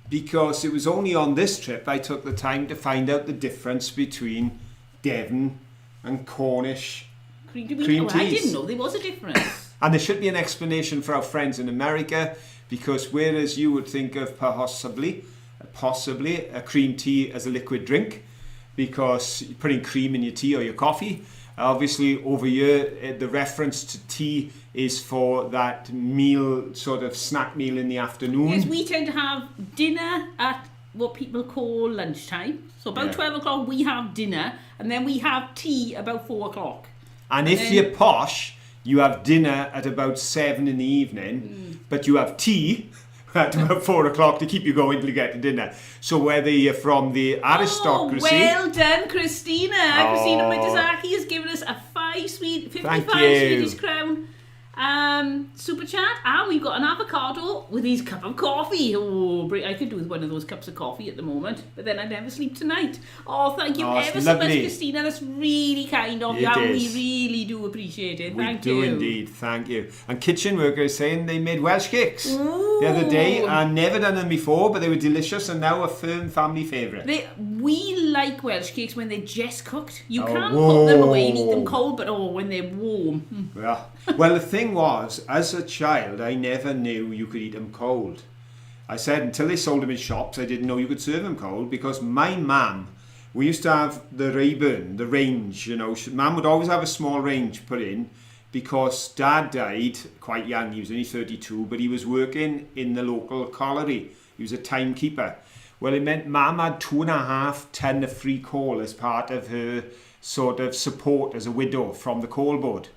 Because it was only on this trip I took the time to find out the difference between Devon and Cornish cream teas. I didn't know there was a difference. And there should be an explanation for our friends in America, because whereas you would think of possibly a cream tea as a liquid drink, because you're putting cream in your tea or your coffee, Obviously, over here, the reference to tea is for that meal, sort of snack meal in the afternoon. Yes, we tend to have dinner at what people call lunchtime. So about 12 o'clock we have dinner, and then we have tea about 4 o'clock. And if you're posh, you have dinner at about 7 in the evening, but you have tea at about 4 o'clock to keep you going till you get to dinner. So whether you're from the aristocracy... Oh, well done, Christina. Christina Mitazaki has given us a 55 Swedish crown super chat, and we've got an avocado with his cup of coffee. Oh, I could do with one of those cups of coffee at the moment, but then I'd never sleep tonight. Oh, thank you ever so much, Christina. That's really kind of you, and we really do appreciate it. Thank you. We do indeed, thank you. And Kitchen Worker is saying they made Welsh cakes the other day. I've never done them before, but they were delicious and now a firm family favourite. We like Welsh cakes when they're just cooked. You can't put them away and eat them cold, but when they're warm. Yeah. Well, the thing was, as a child, I never knew you could eat them cold. I said until they sold them in shops, I didn't know you could serve them cold, because my mum, we used to have the Rayburn, the range, Mum would always have a small range put in, because Dad died quite young. He was only 32, but he was working in the local colliery. He was a timekeeper. Well, it meant Mum had 2.5 ton of free coal as part of her sort of support as a widow from the coal board.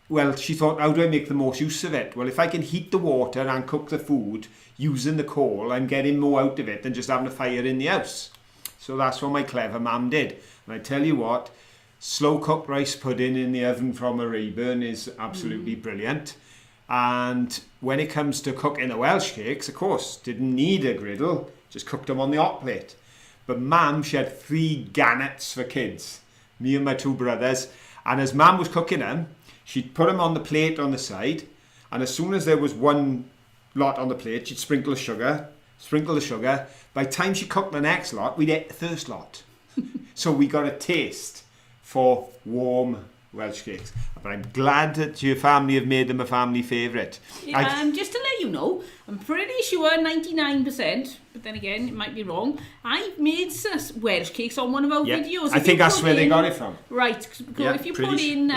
Well, she thought, how do I make the most use of it? Well, if I can heat the water and cook the food using the coal, I'm getting more out of it than just having a fire in the house. So that's what my clever mum did. And I tell you what, slow cooked rice pudding in the oven from a Rayburn is absolutely brilliant. And when it comes to cooking the Welsh cakes, of course, didn't need a griddle, just cooked them on the hot plate. But Mum, she had 3 gannets for kids, me and my 2 brothers. And as Mum was cooking them, she'd put them on the plate on the side, and as soon as there was one lot on the plate, she'd sprinkle the sugar. By the time she cooked the next lot, we'd ate the first lot. So we got a taste for warm Welsh cakes. But I'm glad that your family have made them a family favourite. Just to let you know, I'm pretty sure 99%, but then again, it might be wrong, I've made Welsh cakes on one of our videos. I think that's where they got it from. Right, if you put in,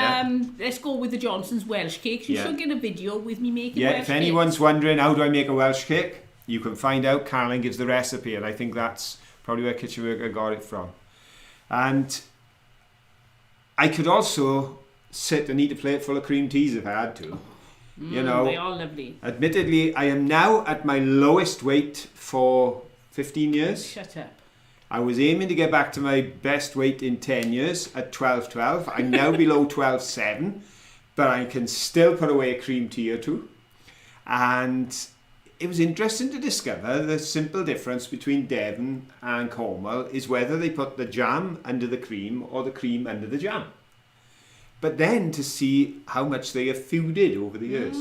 let's go with the Johnson's Welsh cakes, you should get a video with me making Welsh cakes. If anyone's wondering how do I make a Welsh cake, you can find out. Caroline gives the recipe, and I think that's probably where Kitchen Worker got it from. And I could also sit and eat a plate full of cream teas if I had to. They are lovely. Admittedly, I am now at my lowest weight for 15 years. Shut up. I was aiming to get back to my best weight in 10 years at 12.12. I'm now below 12.7, but I can still put away a cream tea or two. And it was interesting to discover the simple difference between Devon and Cornwall is whether they put the jam under the cream or the cream under the jam. But then to see how much they have feuded over the years.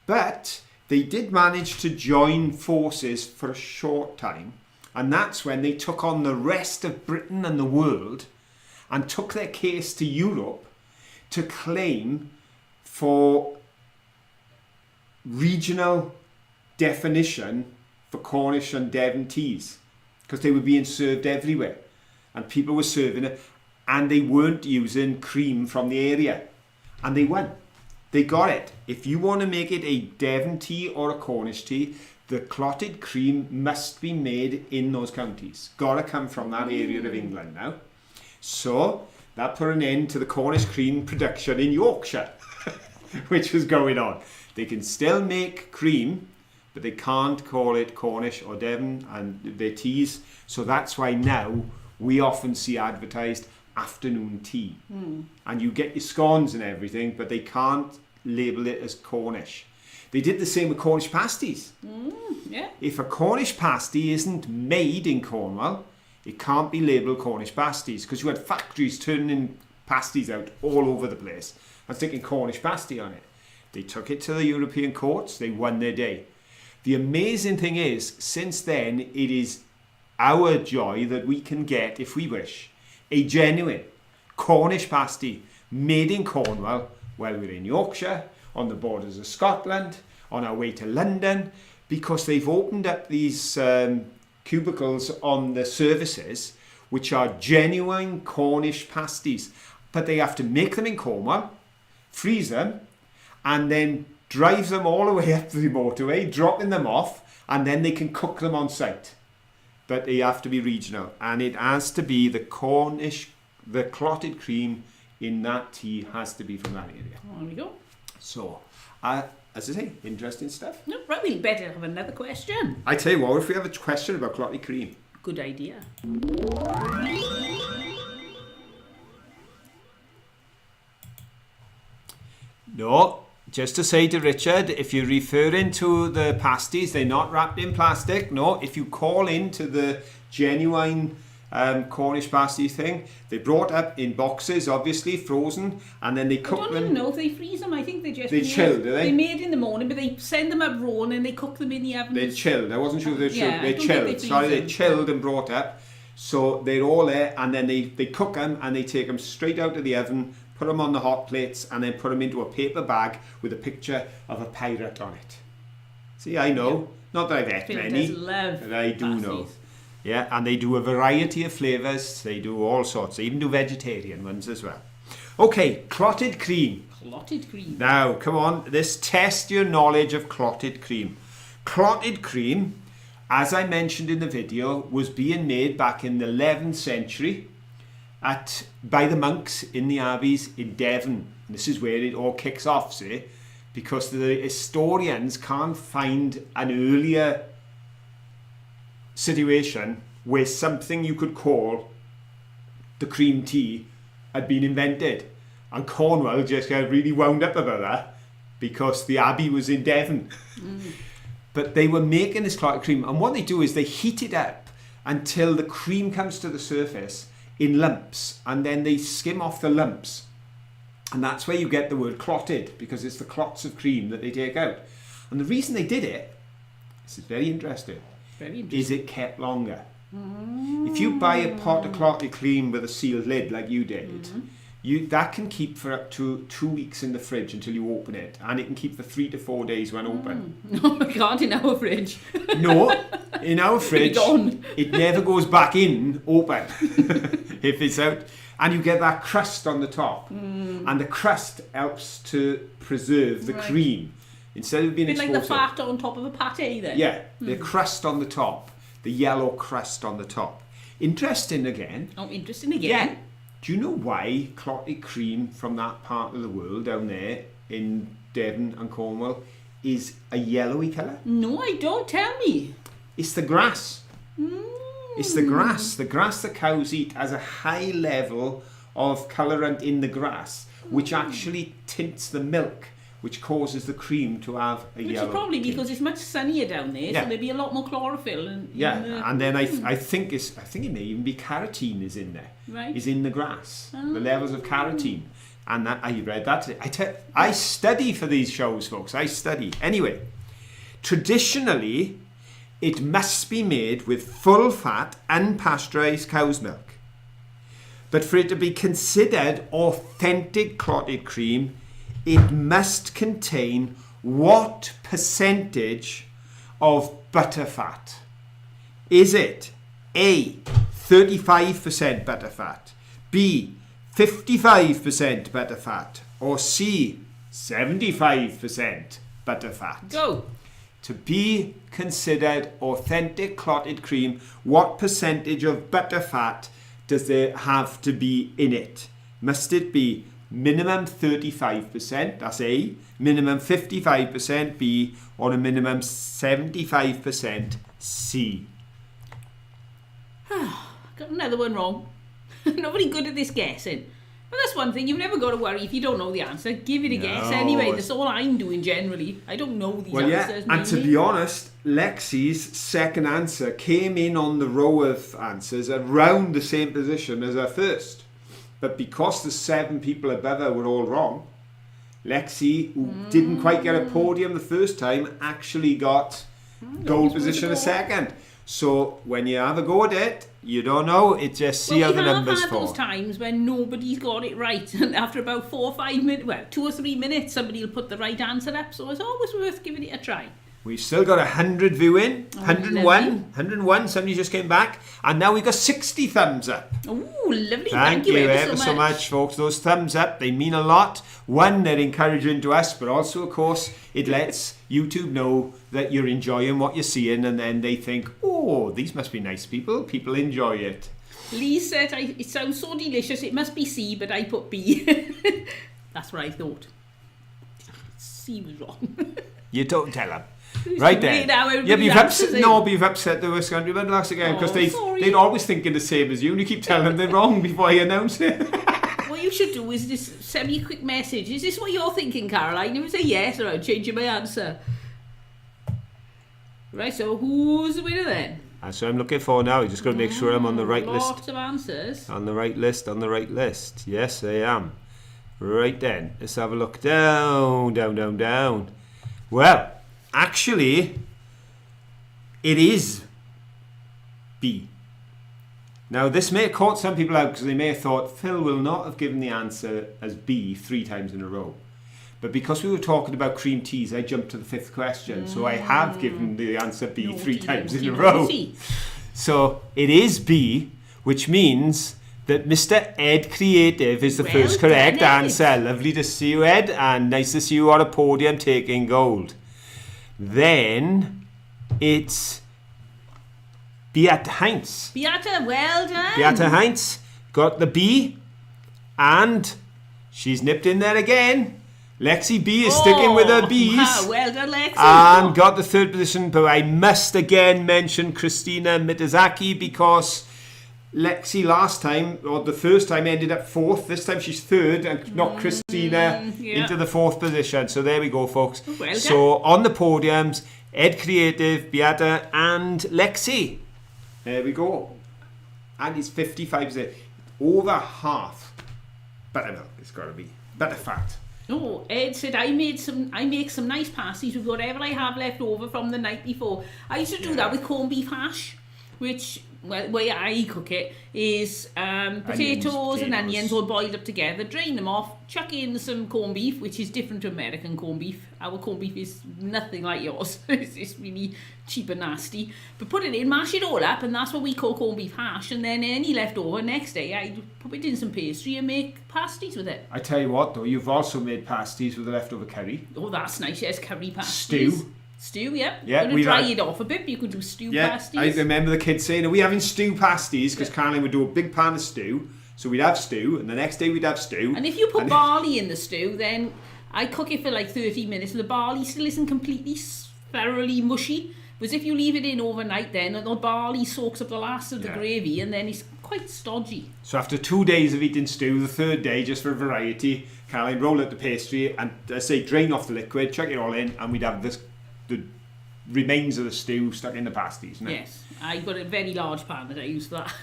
But they did manage to join forces for a short time, and that's when they took on the rest of Britain and the world and took their case to Europe to claim for regional definition for Cornish and Devon teas, because they were being served everywhere and people were serving it, and they weren't using cream from the area, and they won. They got it. If you want to make it a Devon tea or a Cornish tea, the clotted cream must be made in those counties. Gotta come from that area of England now. So that put an end to the Cornish cream production in Yorkshire, which was going on. They can still make cream, but they can't call it Cornish or Devon and their teas. So that's why now we often see advertised afternoon tea. And you get your scones and everything, but they can't label it as Cornish. They did the same with Cornish pasties. If a Cornish pasty isn't made in Cornwall, it can't be labelled Cornish pasties, because you had factories turning pasties out all over the place and sticking Cornish pasty on it. They took it to the European courts, they won their day. The amazing thing is, since then, it is our joy that we can get, if we wish, a genuine Cornish pasty made in Cornwall while we're in Yorkshire, on the borders of Scotland, on our way to London, because they've opened up these cubicles on the services which are genuine Cornish pasties. but they have to make them in Cornwall, freeze them, and then drive them all the way up the motorway, dropping them off, and then they can cook them on site. But they have to be regional, and it has to be the clotted cream in that tea has to be from that area. There we go. So, as I say, interesting stuff. No, right, we better have another question. I tell you what, if we have a question about clotted cream. Good idea. No, just to say to Richard, if you're referring to the pasties, they're not wrapped in plastic. No, if you call into the genuine Cornish pasty thing, they brought up in boxes, obviously frozen, and then they cook them. I don't even know if they freeze them. I think they chill, do they? They made in the morning, but they send them up raw and then they cook them in the oven. They chilled. I wasn't sure if they chilled. Yeah, They chilled. They chilled and brought up. So they're all there, and then they cook them and they take them straight out of the oven, put them on the hot plates, and then put them into a paper bag with a picture of a pirate on it. See, I know. Yeah. Not that I've ate many, but I do know. Yeah, and they do a variety of flavours. They do all sorts. They even do vegetarian ones as well. Okay, clotted cream. Clotted cream. Now, come on. This test your knowledge of clotted cream. Clotted cream, as I mentioned in the video, was being made back in the 11th century by the monks in the abbeys in Devon. And this is where it all kicks off, see? Because the historians can't find an earlier situation where something you could call the cream tea had been invented, and Cornwall just got really wound up about that because the abbey was in Devon. But they were making this clotted cream, and what they do is they heat it up until the cream comes to the surface in lumps, and then they skim off the lumps, and that's where you get the word clotted, because it's the clots of cream that they take out. And the reason they did it, this is very interesting, is it kept longer. If you buy a pot of clotted cream with a sealed lid like you did, that can keep for up to 2 weeks in the fridge until you open it, and it can keep for 3 to 4 days when open. No, I can't in our fridge. No, in our fridge, it never goes back in open if it's out. And you get that crust on the top, and the crust helps to preserve the cream. Instead of being exposed, like the fat on top of a pate then? Yeah, the crust on the top, the yellow crust on the top. Interesting again. Oh, interesting again. Yeah. Do you know why clotted cream from that part of the world down there in Devon and Cornwall is a yellowy colour? No, I don't. Tell me. It's the grass. It's the grass. The grass that cows eat has a high level of colourant in the grass, which actually tints the milk, which causes the cream to have a yellow. Which is probably tinge. Because it's much sunnier down there, so there'd be a lot more chlorophyll. And then I think it may even be carotene is in there. Right. Is in the grass. The levels of carotene. And that, I read that today. I study for these shows, folks. I study. Anyway, traditionally, it must be made with full fat, unpasteurized cow's milk. But for it to be considered authentic clotted cream, it must contain what percentage of butterfat? Is it A, 35% butterfat, B, 55% butterfat, or C, 75% butterfat? Go. To be considered authentic clotted cream, what percentage of butterfat does there have to be in it? Must it be minimum 35%, that's A, minimum 55% B, or a minimum 75% C? Got another one wrong. Nobody good at this guessing. But that's one thing, you've never got to worry if you don't know the answer. Give it a guess anyway. That's all I'm doing generally. I don't know these answers. And to be honest, Lexi's second answer came in on the row of answers around the same position as her first. But because the 7 people above her were all wrong, Lexi, who didn't quite get a podium the first time, actually got gold position a second. So when you have a go at it, you don't know, it just see how the numbers fall. We have had those times when nobody's got it right, and after about 2 or 3 minutes, somebody will put the right answer up, so it's always worth giving it a try. We've still got 100 viewing, 101, lovely. 101, somebody just came back, and now we've got 60 thumbs up. Oh, lovely. Thank you ever so much, folks. Those thumbs up, they mean a lot. One, they're encouraging to us, but also, of course, it lets YouTube know that you're enjoying what you're seeing, and then they think, oh, these must be nice people. People enjoy it. Lee said, it sounds so delicious. It must be C, but I put B. That's what I thought. C was wrong. You don't tell them. Right then. Yeah, but you've upset the West Country Mudlarks again, because they're always thinking the same as you, and you keep telling them they're wrong before you announce it. What you should do is just send me a quick message. Is this what you're thinking, Caroline? You would say yes, or I'm changing my answer. Right, so who's the winner then? That's what I'm looking for now. You just got to make sure I'm on the right list. Lots of answers. On the right list. Yes, I am. Right then, let's have a look. Down. Well, actually, it is B. Now, this may have caught some people out because they may have thought Phil will not have given the answer as B 3 times in a row. But because we were talking about cream teas, I jumped to the 5th question. So I have given the answer B 3 times in a row. So it is B, which means that Mr. Ed Creative is the first correct answer. Lovely to see you, Ed, and nice to see you on a podium taking gold. Then it's Beate Heinz. Beate, well done. Beate Heinz got the B, and she's nipped in there again. Lexi B is sticking with her B's. Wow, well done, Lexi. And got the 3rd position, but I must again mention Christina Mitazaki, because Lexi last time, or the first time, ended up 4th. This time she's 3rd and knocked Christina into the 4th position. So there we go, folks. Well so on the podiums, Ed Creative, Beate and Lexi. There we go. And it's 55%. Over half. Buttermilk, it's got to be. Butterfat. Oh, Ed said I make some nice pasties with whatever I have left over from the night before. I used to do that with corned beef hash, which, well, the way I cook it is potatoes and onions all boiled up together, drain them off, chuck in some corned beef, which is different to American corned beef. Our corned beef is nothing like yours. It's really cheap and nasty. But put it in, mash it all up, and that's what we call corned beef hash. And then any leftover, next day I put it in some pastry and make pasties with it. I tell you what, though, you've also made pasties with the leftover curry. Oh, that's nice. Yes, curry pasties. Stew, yeah. You're going to dry it off a bit, but you can do stew pasties. I remember the kids saying, are we having stew pasties? Because Caroline would do a big pan of stew. So we'd have stew, and the next day we'd have stew. And if you put barley in the stew, then I cook it for like 30 minutes, and the barley still isn't completely thoroughly mushy. Because if you leave it in overnight, then the barley soaks up the last of the gravy, and then it's quite stodgy. So after 2 days of eating stew, the 3rd day, just for variety, Caroline roll out the pastry and, drain off the liquid, chuck it all in, and we'd have the remains of the stew stuck in the pasties. No? Yes, I've got a very large pan that I use for that.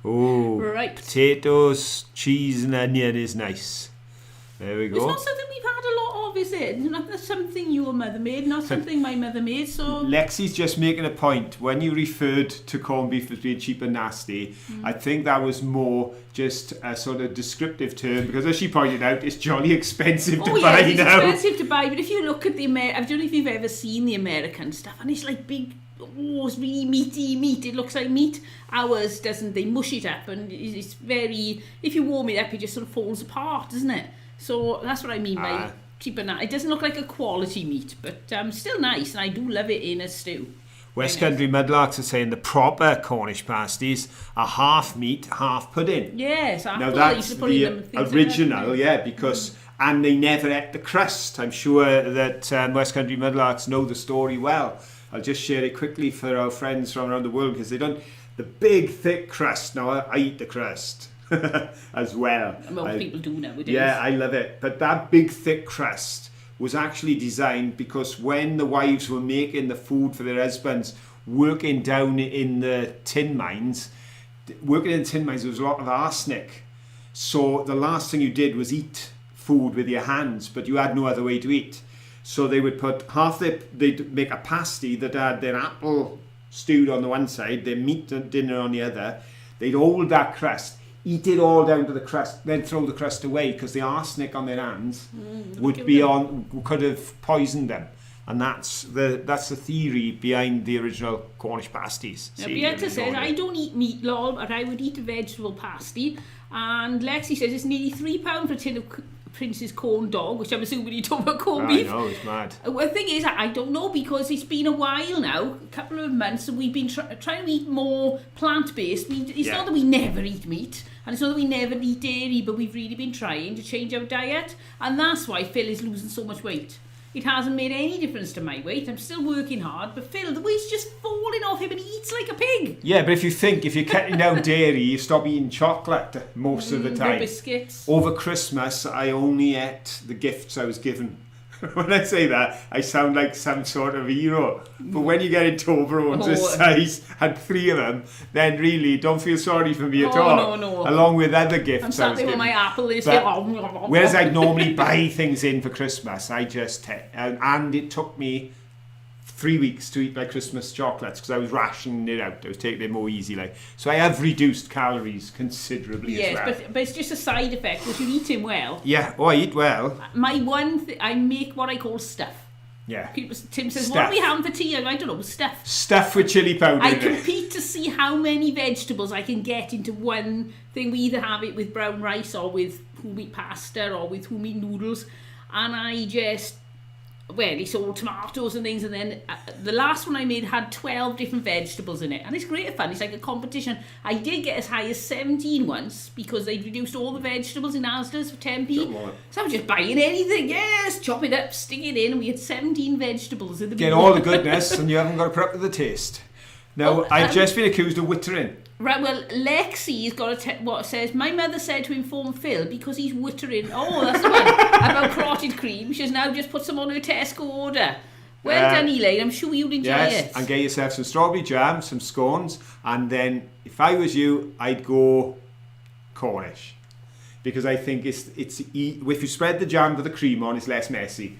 Oh, right. Potatoes, cheese and onion is nice. There we go. It's not something we've had a lot of, is it? Not something your mother made, not something my mother made. So Lexi's just making a point. When you referred to corned beef as being cheap and nasty, I think that was more just a sort of descriptive term, because as she pointed out, it's jolly expensive to buy it's now. Expensive to buy, but if you look at I don't know if you've ever seen the American stuff, and it's like big. Oh, it's really meaty meat. It looks like meat. Ours doesn't. They mush it up, and it's very. If you warm it up, it just sort of falls apart, doesn't it? So that's what I mean by cheap and nasty. It doesn't look like a quality meat, but still nice, and I do love it in a stew. West Country Mudlarks are saying the proper Cornish pasties are half meat, half pudding. Yes, now that's the original, because and they never ate the crust. I'm sure that West Country Mudlarks know the story well. I'll just share it quickly for our friends from around the world, because they don't. The big thick crust. Now I eat the crust as well. Most people do nowadays. Yeah, I love it. But that big thick crust was actually designed because when the wives were making the food for their husbands, working down in the tin mines, there was a lot of arsenic. So the last thing you did was eat food with your hands, but you had no other way to eat. So they would put they'd make a pasty that had their apple stewed on the one side, their meat dinner on the other. They'd hold that crust, eat it all down to the crust, then throw the crust away, because the arsenic on their hands could have poisoned them. And that's the theory behind the original Cornish pasties. Now, Beata says, I don't eat meat, lol, but I would eat a vegetable pasty. And Lexi says it's nearly £3 for a tin of Prince's corn dog, which I'm assuming you talk about corned beef. I know, it's mad. The thing is, I don't know, because it's been a while now, a couple of months, and we've been trying to eat more plant-based. It's not that we never eat meat, and it's not that we never eat dairy, but we've really been trying to change our diet, and that's why Phil is losing so much weight. It hasn't made any difference to my weight. I'm still working hard, but Phil, the weight's just falling off him, and he eats like a pig. Yeah, but if you're cutting down dairy, you stop eating chocolate most of the time. Biscuits. Over Christmas, I only ate the gifts I was given. When I say that, I sound like some sort of hero. But when you get in Toblerones size and 3 of them, then really don't feel sorry for me at all. No. Along with other gifts. I'm sat there with my apple list. Whereas I normally buy things in for Christmas, I just and it took me 3 weeks to eat my Christmas chocolates because I was rationing it out. I was taking it more easily. So I have reduced calories considerably as well. Yes, but it's just a side effect because you're eating well. Yeah, I eat well. My one I make what I call stuff. Yeah. Tim says, what are we having for tea? I don't know, stuff. Stuff with chilli powder. I compete to see how many vegetables I can get into one thing. We either have it with brown rice or with whole wheat pasta or with whole wheat noodles. And I just... Well, it's all tomatoes and things, and then the last one I made had 12 different vegetables in it, and it's great fun. It's like a competition. I did get as high as 17 once because they'd reduced all the vegetables in Asda's for 10p. So I was just buying anything, chop it up, stick it in, and we had 17 vegetables in the Get all the goodness, and you haven't got to put up with the taste. Now, I've just been accused of wittering. Right, well, Lexi's got what says, my mother said to inform Phil because he's wittering. Oh, that's the one. About clotted cream. She's now just put some on her Tesco order. Well done, Elaine. I'm sure you'll enjoy it. And get yourself some strawberry jam, some scones, and then if I was you, I'd go Cornish. Because I think it's if you spread the jam with the cream on, it's less messy.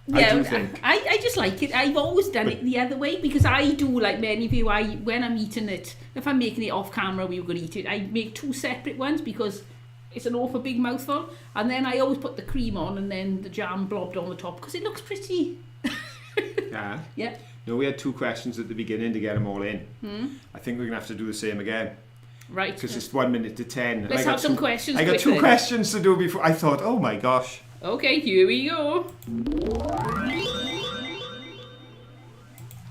Yeah, I do think. I just like it. I've always done it the other way because I do, like many of you, when I'm eating it, if I'm making it off camera, we were going to eat it, I make 2 separate ones because it's an awful big mouthful, and then I always put the cream on and then the jam blobbed on the top because it looks pretty. Yeah. No, we had 2 questions at the beginning to get them all in. I think we're going to have to do the same again. Right. Because it's 1 minute to 10. Let's have some questions. I got 2 questions to do before. I thought, oh my gosh. Okay, here we go.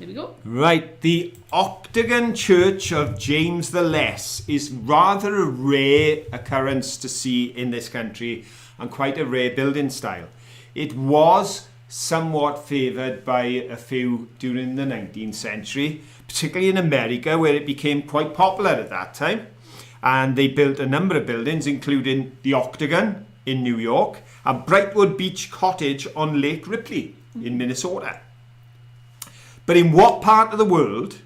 Here we go. Right, the Octagon Church of James the Less is rather a rare occurrence to see in this country and quite a rare building style. It was somewhat favoured by a few during the 19th century, particularly in America where it became quite popular at that time. And they built a number of buildings, including the Octagon in New York and Brightwood Beach Cottage on Lake Ripley in Minnesota. But in what part of the world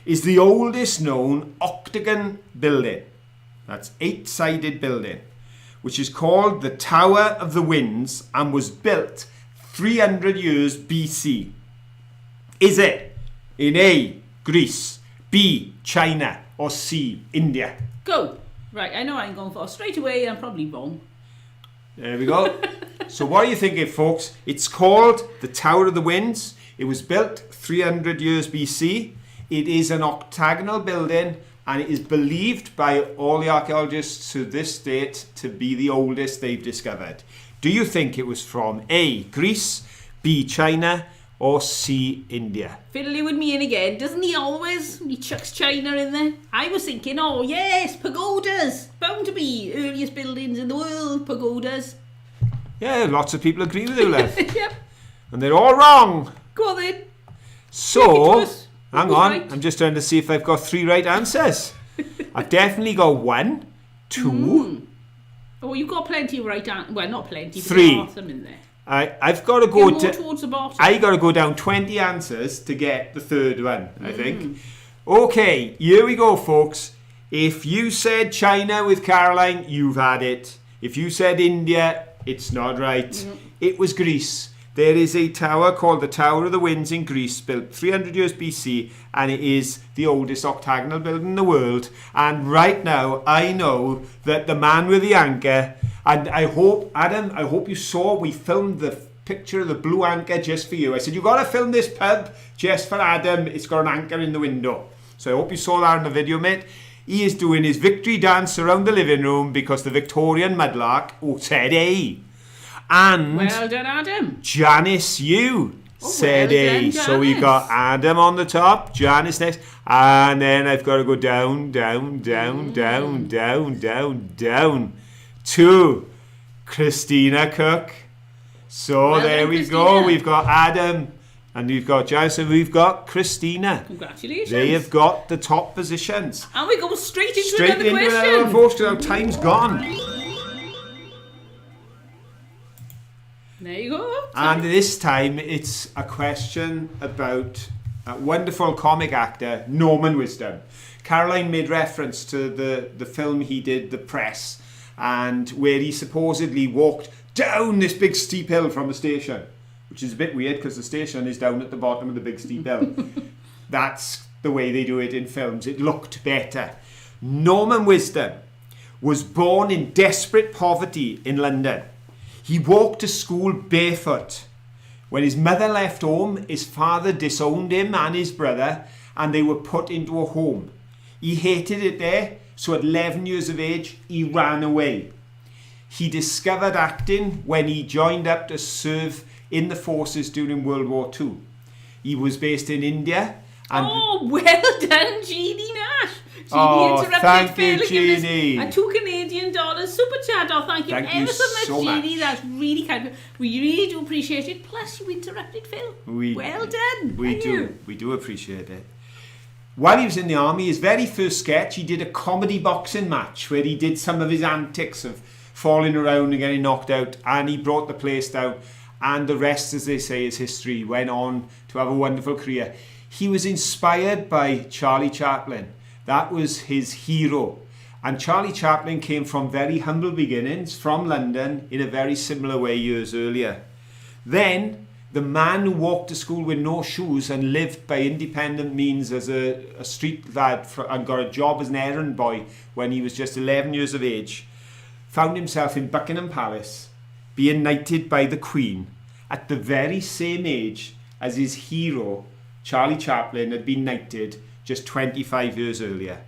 is the oldest known octagon building? That's 8-sided building, which is called the Tower of the Winds and was built 300 years BC. Is it in A, Greece, B, China, or C, India? Go. Right, I know I'm going for straight away. I'm probably wrong. There we go. So what are you thinking, folks? It's called the Tower of the Winds. It was built 300 years BC. It is an octagonal building and it is believed by all the archaeologists to this date to be the oldest they've discovered. Do you think it was from A, Greece, B, China, or C, India? Fiddly with me in again. Doesn't he always? He chucks China in there. I was thinking, oh yes, pagodas. Bound to be earliest buildings in the world, pagodas. Yeah, lots of people agree with you, Lev. Yep. And they're all wrong. Go on then. So, hang on. Right. I'm just trying to see if I've got 3 right answers. I've definitely got 1, 2. Oh, you've got plenty of right answers. Well, not plenty, but 3. there are some in there. I've got to go towards the bottom. I got to go down 20 answers to get the 3rd one, I think. Okay, here we go, folks. If you said China with Caroline, you've had it. If you said India, it's not right. It was Greece. There is a tower called the Tower of the Winds in Greece, built 300 years BC, and it is the oldest octagonal building in the world. And right now, I know that the man with the anchor, and I hope, Adam, I hope you saw, we filmed the picture of the blue anchor just for you. I said, you've got to film this pub just for Adam. It's got an anchor in the window. So I hope you saw that in the video, mate. He is doing his victory dance around the living room because the Victorian mudlark said A. And well done, Adam. Janice, you said A. So we got Adam on the top, Janice next, and then I've got to go down, down, down, down, down, down, down to Christina Cook. So well there we go. We've got Adam and we've got Janice and we've got Christina. Congratulations. They have got the top positions. And we go straight into another question. Another folks, because our time's gone. There you go. And this time it's a question about a wonderful comic actor, Norman Wisdom. Caroline made reference to the film he did, The Press, and where he supposedly walked down this big steep hill from the station, which is a bit weird because the station is down at the bottom of the big steep hill. That's the way they do it in films. It looked better. Norman Wisdom was born in desperate poverty in London. He walked to school barefoot. When his mother left home, his father disowned him and his brother, and they were put into a home. He hated it there, so at 11 years of age, he ran away. He discovered acting when he joined up to serve in the forces during World War II. He was based in India. And well done, Jeannie Nash. Jeannie interrupted Phil, Jeannie. And $2 Canadian super chat. Thank you ever so much, Jeannie. That's really kind. We really do appreciate it. Plus, you interrupted Phil. Well done. We do appreciate it. While he was in the army, his very first sketch, he did a comedy boxing match where he did some of his antics of falling around and getting knocked out, and he brought the place down. And the rest, as they say, is history. He went on to have a wonderful career. He was inspired by Charlie Chaplin. That was his hero. And Charlie Chaplin came from very humble beginnings, from London, in a very similar way years earlier. Then, the man who walked to school with no shoes and lived by independent means as a street lad and got a job as an errand boy when he was just 11 years of age, found himself in Buckingham Palace, being knighted by the Queen at the very same age as his hero, Charlie Chaplin, had been knighted just 25 years earlier.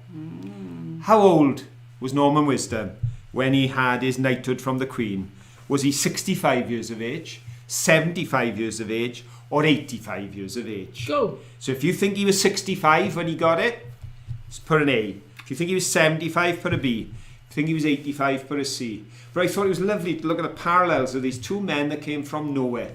How old was Norman Wisdom when he had his knighthood from the Queen? Was he 65 years of age, 75 years of age, or 85 years of age? Go. So if you think he was 65 when he got it, just put an A. If you think he was 75, put a B. If you think he was 85, put a C. But I thought it was lovely to look at the parallels of these two men that came from nowhere.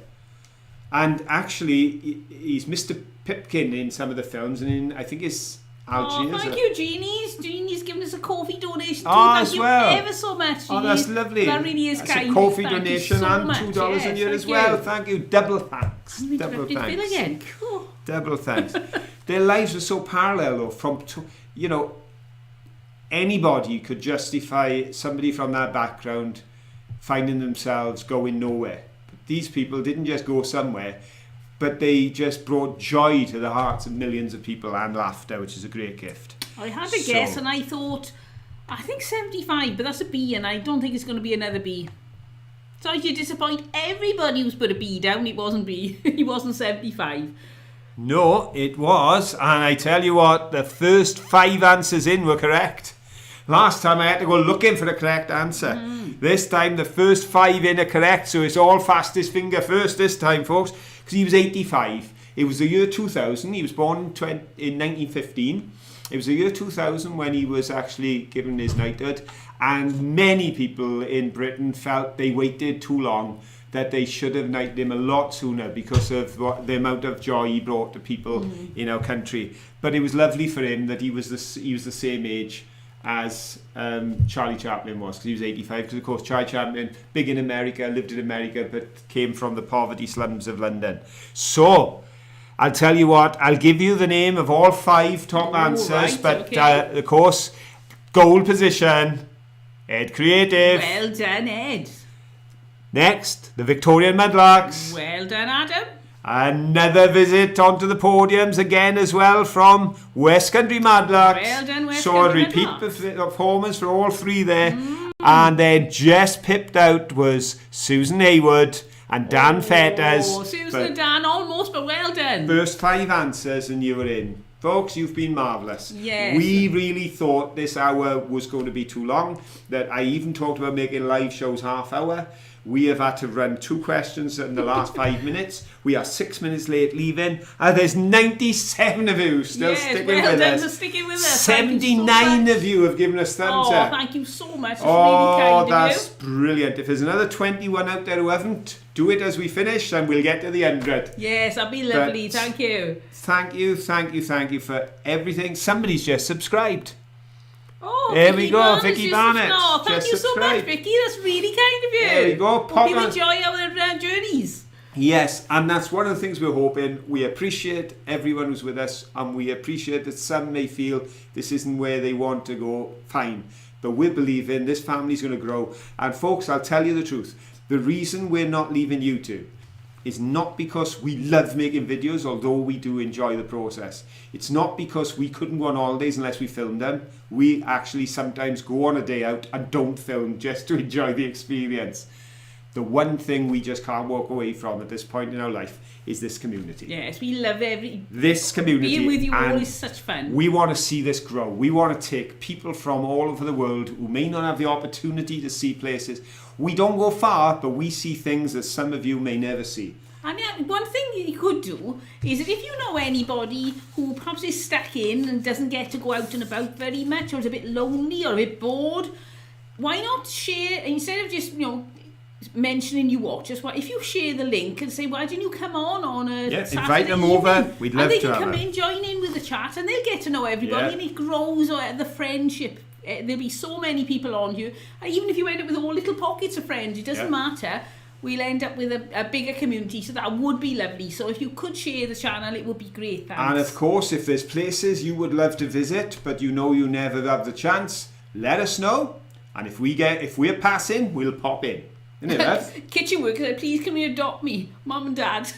And actually, he's Mr. Pipkin in some of the films, and in, I think it's Algiers. Thank you, Jeannie. Jeannie's given us a coffee donation too. Thank you ever so much, Jeannie. That's lovely. That really is kind. A coffee donation so and much. $2 a year as well. Thank you. Double thanks. Double thanks. Again. Cool. Double thanks. Their lives are so parallel, though. From anybody could justify somebody from that background finding themselves going nowhere. But these people didn't just go somewhere, but they just brought joy to the hearts of millions of people and laughter, which is a great gift. I had a guess and I thought, I think 75, but that's a B, and I don't think it's going to be another B. Sorry to disappoint everybody who's put a B down. It wasn't B. He wasn't 75. No, it was. And I tell you what, the first 5 answers in were correct. Last time I had to go looking for the correct answer. This time the first 5 in are correct, so it's all fastest finger first this time, folks, because he was 85. It was the year 2000. He was born in 1915. It was the year 2000 when he was actually given his knighthood, and many people in Britain felt they waited too long, that they should have knighted him a lot sooner because of the amount of joy he brought to people in our country. But it was lovely for him that he was the same age as Charlie Chaplin was, because he was 85, because of course Charlie Chaplin, big in America, lived in America, but came from the poverty slums of London. So I'll tell you what, I'll give you the name of all 5 top answers, right, but of course, goal position, Ed Creative. Well done, Ed. Next, the Victorian Mudlarks. Well done, Adam. Another visit onto the podiums again as well from West Country Mudlarks. Well done, West so Country a repeat performance for all 3 there. And then just pipped out was Susan Haywood And Dan Fetters. Oh, Susan and Dan, almost, but well done. First 5 answers and you were in. Folks, you've been marvellous. Yes. We really thought this hour was going to be too long, that I even talked about making live shows half hour. We have had to run 2 questions in the last 5 minutes. We are 6 minutes late leaving. And there's 97 of you still sticking with us. For sticking with us. 79 of you have given us thumbs up. Thank you so much. It's really kind of you. That's brilliant. If there's another 21 out there who haven't, do it as we finish and we'll get to the 100. Yes, that'd be lovely. Thank you. Thank you for everything. Somebody's just subscribed. Oh, there Vicky we go, Barnett's Vicky Barnett. Oh, thank you so much, Vicky. That's really kind of you. There we go. Hope you enjoy our journeys. Yes, and that's one of the things we're hoping. We appreciate everyone who's with us, and we appreciate that some may feel this isn't where they want to go. Fine. But we believe in this family's going to grow. And folks, I'll tell you the truth. The reason we're not leaving YouTube is not because we love making videos, although we do enjoy the process. It's not because we couldn't go on holidays unless we filmed them. We actually sometimes go on a day out and don't film just to enjoy the experience. The one thing we just can't walk away from at this point in our life is this community. Yes, we love this community. Being with you all is such fun. We want to see this grow. We want to take people from all over the world who may not have the opportunity to see places. We don't go far, but we see things that some of you may never see. And one thing you could do is that if you know anybody who perhaps is stuck in and doesn't get to go out and about very much, or is a bit lonely or a bit bored, why not share, instead of just, mentioning you watch us, if you share the link and say, why don't you come on a Saturday invite them evening? over. We'd love to have them. And they can come in, join in with the chat, and they'll get to know everybody, and it grows the friendship. There'll be so many people on here. Even if you end up with all little pockets of friends, it doesn't matter. We'll end up with a bigger community, so that would be lovely. So if you could share the channel, it would be great. Thanks. And of course, if there's places you would love to visit, but you never have the chance, let us know. And if we're passing, we'll pop in. Isn't it, love? Kitchen workers, please come here, adopt me, Mum and Dad.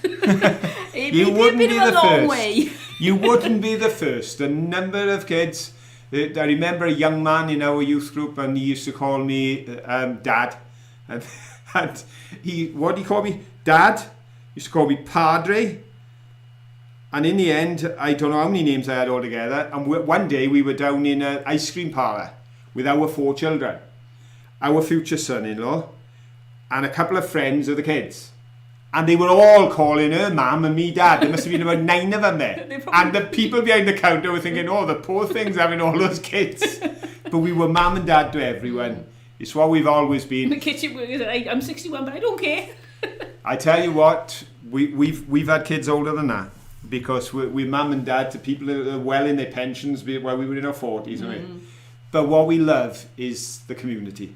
You wouldn't be the first. Way. You wouldn't be the first. The number of kids. I remember a young man in our youth group, and he used to call me Dad, and what do you call me? Dad. He used to call me Padre. And in the end, I don't know how many names I had altogether. And one day we were down in an ice cream parlour with our 4 children, our future son-in-law, and a couple of friends of the kids. And they were all calling her Mum and me Dad. There must have been about 9 of them there. And the people behind the counter were thinking, oh, the poor thing's having all those kids. But we were Mum and Dad to everyone. It's what we've always been. The kitchen workers, I'm 61, but I don't care. I tell you what, we've had kids older than that, because we're Mum and Dad to people that are well in their pensions while we were in our 40s, right? But what we love is the community.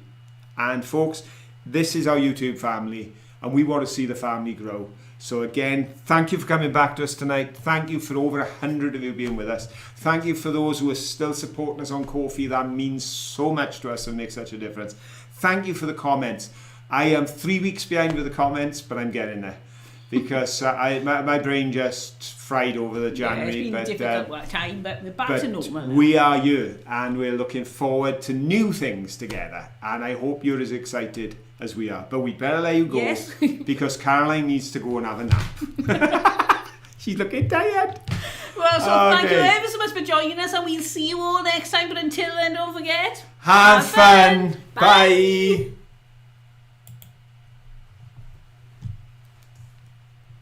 And folks, this is our YouTube family, and we want to see the family grow. So again, thank you for coming back to us tonight. Thank you for over 100 of you being with us. Thank you for those who are still supporting us on Ko-fi. That means so much to us and makes such a difference. Thank you for the comments. I am 3 weeks behind with the comments, but I'm getting there, because my brain just fried over the January. It's been a difficult time, but we're back to normal now. We are here, and we're looking forward to new things together. And I hope you're as excited as we are. But we'd better let you go, yes. because Caroline needs to go and have a nap. She's looking tired. Well, so thank you ever so much for joining us, and we'll see you all next time. But until then, don't forget, have fun. Bye.